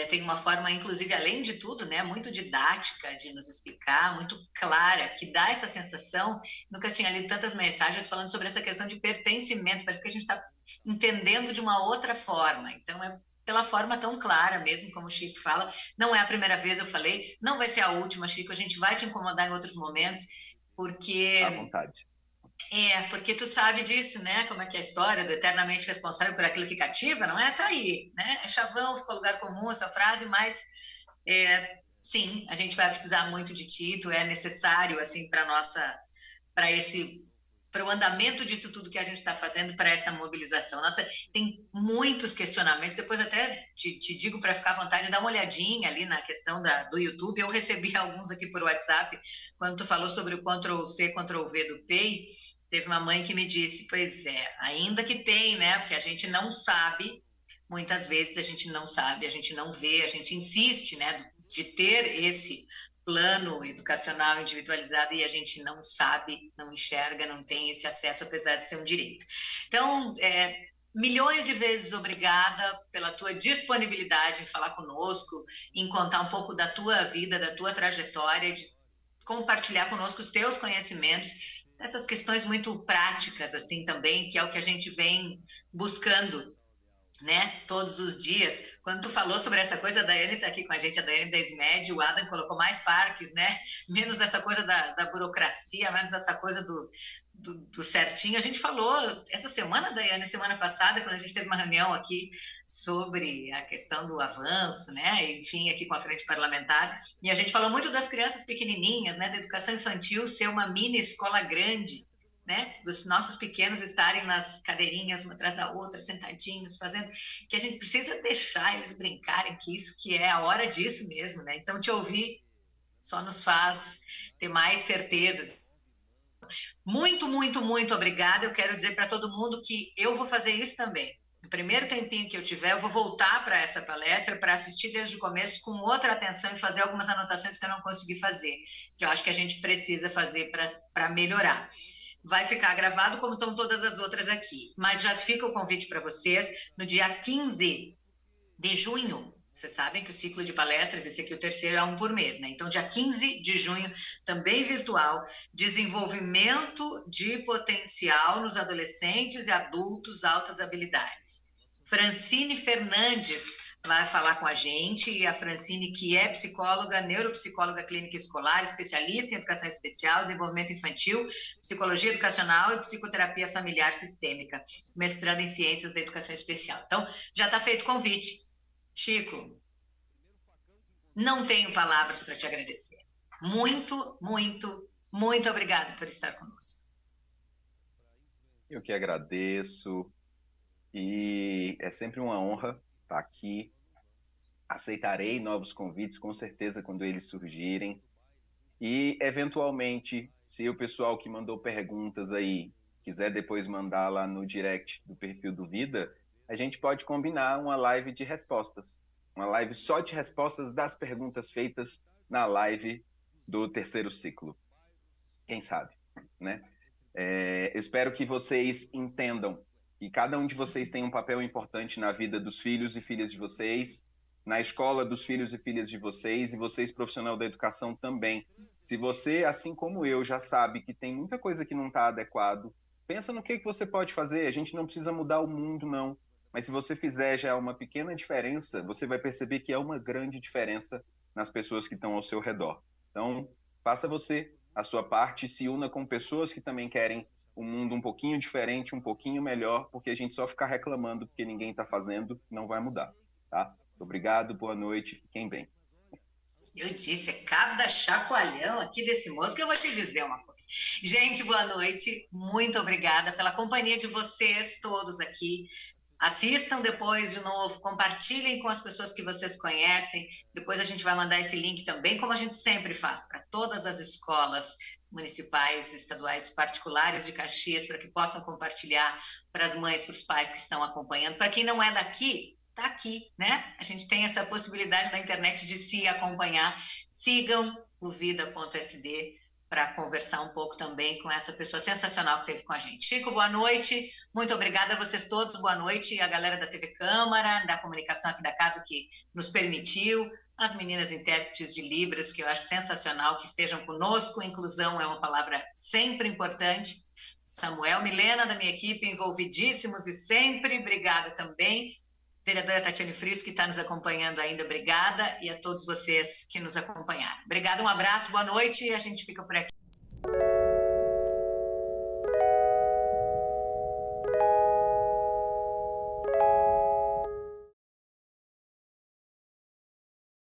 Tem uma forma, inclusive, além de tudo, né, muito didática de nos explicar, muito clara, que dá essa sensação. Nunca tinha lido tantas mensagens falando sobre essa questão de pertencimento, parece que a gente está entendendo de uma outra forma. Então, é pela forma tão clara mesmo, como o Chico fala. Não é a primeira vez, eu falei, não vai ser a última, Chico, a gente vai te incomodar em outros momentos, À porque vontade. porque tu sabe disso, né? Como é que é a história do eternamente responsável por aquilo que cativa, não é? Tá aí, né? É chavão, ficou lugar comum essa frase, mas sim, a gente vai precisar muito de ti, tu é necessário, assim, para o andamento disso tudo que a gente está fazendo, para essa mobilização. Nossa, tem muitos questionamentos, depois até te digo para ficar à vontade, dá uma olhadinha ali na questão do YouTube, eu recebi alguns aqui por WhatsApp, quando tu falou sobre o Ctrl+C, Ctrl+V do Pay, teve uma mãe que me disse, pois é, ainda que tem, né, porque a gente não sabe, muitas vezes a gente não sabe, a gente não vê, a gente insiste, né, de ter esse plano educacional individualizado e a gente não sabe, não enxerga, não tem esse acesso, apesar de ser um direito. Então, milhões de vezes obrigada pela tua disponibilidade em falar conosco, em contar um pouco da tua vida, da tua trajetória, de compartilhar conosco os teus conhecimentos, essas questões muito práticas, assim, também, que é o que a gente vem buscando, né, todos os dias. Quando tu falou sobre essa coisa, a Daiane está aqui com a gente, a Daiane da SMED, o Adam colocou mais parques, né, menos essa coisa da burocracia, menos essa coisa do certinho. A gente falou essa semana, Daiane, semana passada, quando a gente teve uma reunião aqui sobre a questão do avanço, né, enfim, aqui com a Frente Parlamentar, e a gente falou muito das crianças pequenininhas, né, da educação infantil ser uma mini escola grande, né, dos nossos pequenos estarem nas cadeirinhas uma atrás da outra, sentadinhos, fazendo, que a gente precisa deixar eles brincarem, que isso que é a hora disso mesmo, né? Então, te ouvir só nos faz ter mais certezas. Muito, muito, muito obrigada. Eu quero dizer para todo mundo que eu vou fazer isso também. No primeiro tempinho que eu tiver, eu vou voltar para essa palestra para assistir desde o começo com outra atenção e fazer algumas anotações que eu não consegui fazer, que eu acho que a gente precisa fazer para melhorar. Vai ficar gravado como estão todas as outras aqui. Mas já fica o convite para vocês no dia 15 de junho. Vocês sabem que o ciclo de palestras, esse aqui é o terceiro, é um por mês, né? Então, dia 15 de junho, também virtual, desenvolvimento de potencial nos adolescentes e adultos, altas habilidades. Francine Fernandes vai falar com a gente, e a Francine, que é psicóloga, neuropsicóloga clínica escolar, especialista em educação especial, desenvolvimento infantil, psicologia educacional e psicoterapia familiar sistêmica, mestrando em ciências da educação especial. Então, já está feito o convite. Chico, não tenho palavras para te agradecer. Muito, muito, muito obrigada por estar conosco. Eu que agradeço e é sempre uma honra estar aqui. Aceitarei novos convites, com certeza, quando eles surgirem. E, eventualmente, se o pessoal que mandou perguntas aí quiser depois mandar lá no direct do perfil do Vida, a gente pode combinar uma live de respostas. Uma live só de respostas das perguntas feitas na live do terceiro ciclo. Quem sabe, né? Espero que vocês entendam que cada um de vocês tem um papel importante na vida dos filhos e filhas de vocês na escola dos filhos e filhas de vocês, e vocês, profissional da educação, também. Se você, assim como eu, já sabe que tem muita coisa que não está adequado, pensa no que você pode fazer. A gente não precisa mudar o mundo, não. Mas se você fizer já uma pequena diferença, você vai perceber que é uma grande diferença nas pessoas que estão ao seu redor. Então, faça você a sua parte, se una com pessoas que também querem um mundo um pouquinho diferente, um pouquinho melhor, porque a gente só ficar reclamando porque ninguém está fazendo, não vai mudar, tá? Obrigado, boa noite, fiquem bem. Eu disse, é cada chacoalhão aqui desse moço que eu vou te dizer uma coisa. Gente, boa noite, muito obrigada pela companhia de vocês todos aqui. Assistam depois de novo, compartilhem com as pessoas que vocês conhecem. Depois a gente vai mandar esse link também, como a gente sempre faz, para todas as escolas municipais, estaduais, particulares de Caxias, para que possam compartilhar para as mães, para os pais que estão acompanhando. Para quem não é daqui, está aqui, né? A gente tem essa possibilidade na internet de se acompanhar. Sigam o vida.sd para conversar um pouco também com essa pessoa sensacional que esteve com a gente. Chico, boa noite. Muito obrigada a vocês todos. Boa noite. E a galera da TV Câmara, da comunicação aqui da casa que nos permitiu. As meninas intérpretes de Libras, que eu acho sensacional que estejam conosco. Inclusão é uma palavra sempre importante. Samuel, Milena, da minha equipe, envolvidíssimos e sempre. Obrigada também. Vereadora Tatiane Friis, que está nos acompanhando ainda, obrigada, e a todos vocês que nos acompanharam. Obrigada, um abraço, boa noite, e a gente fica por aqui.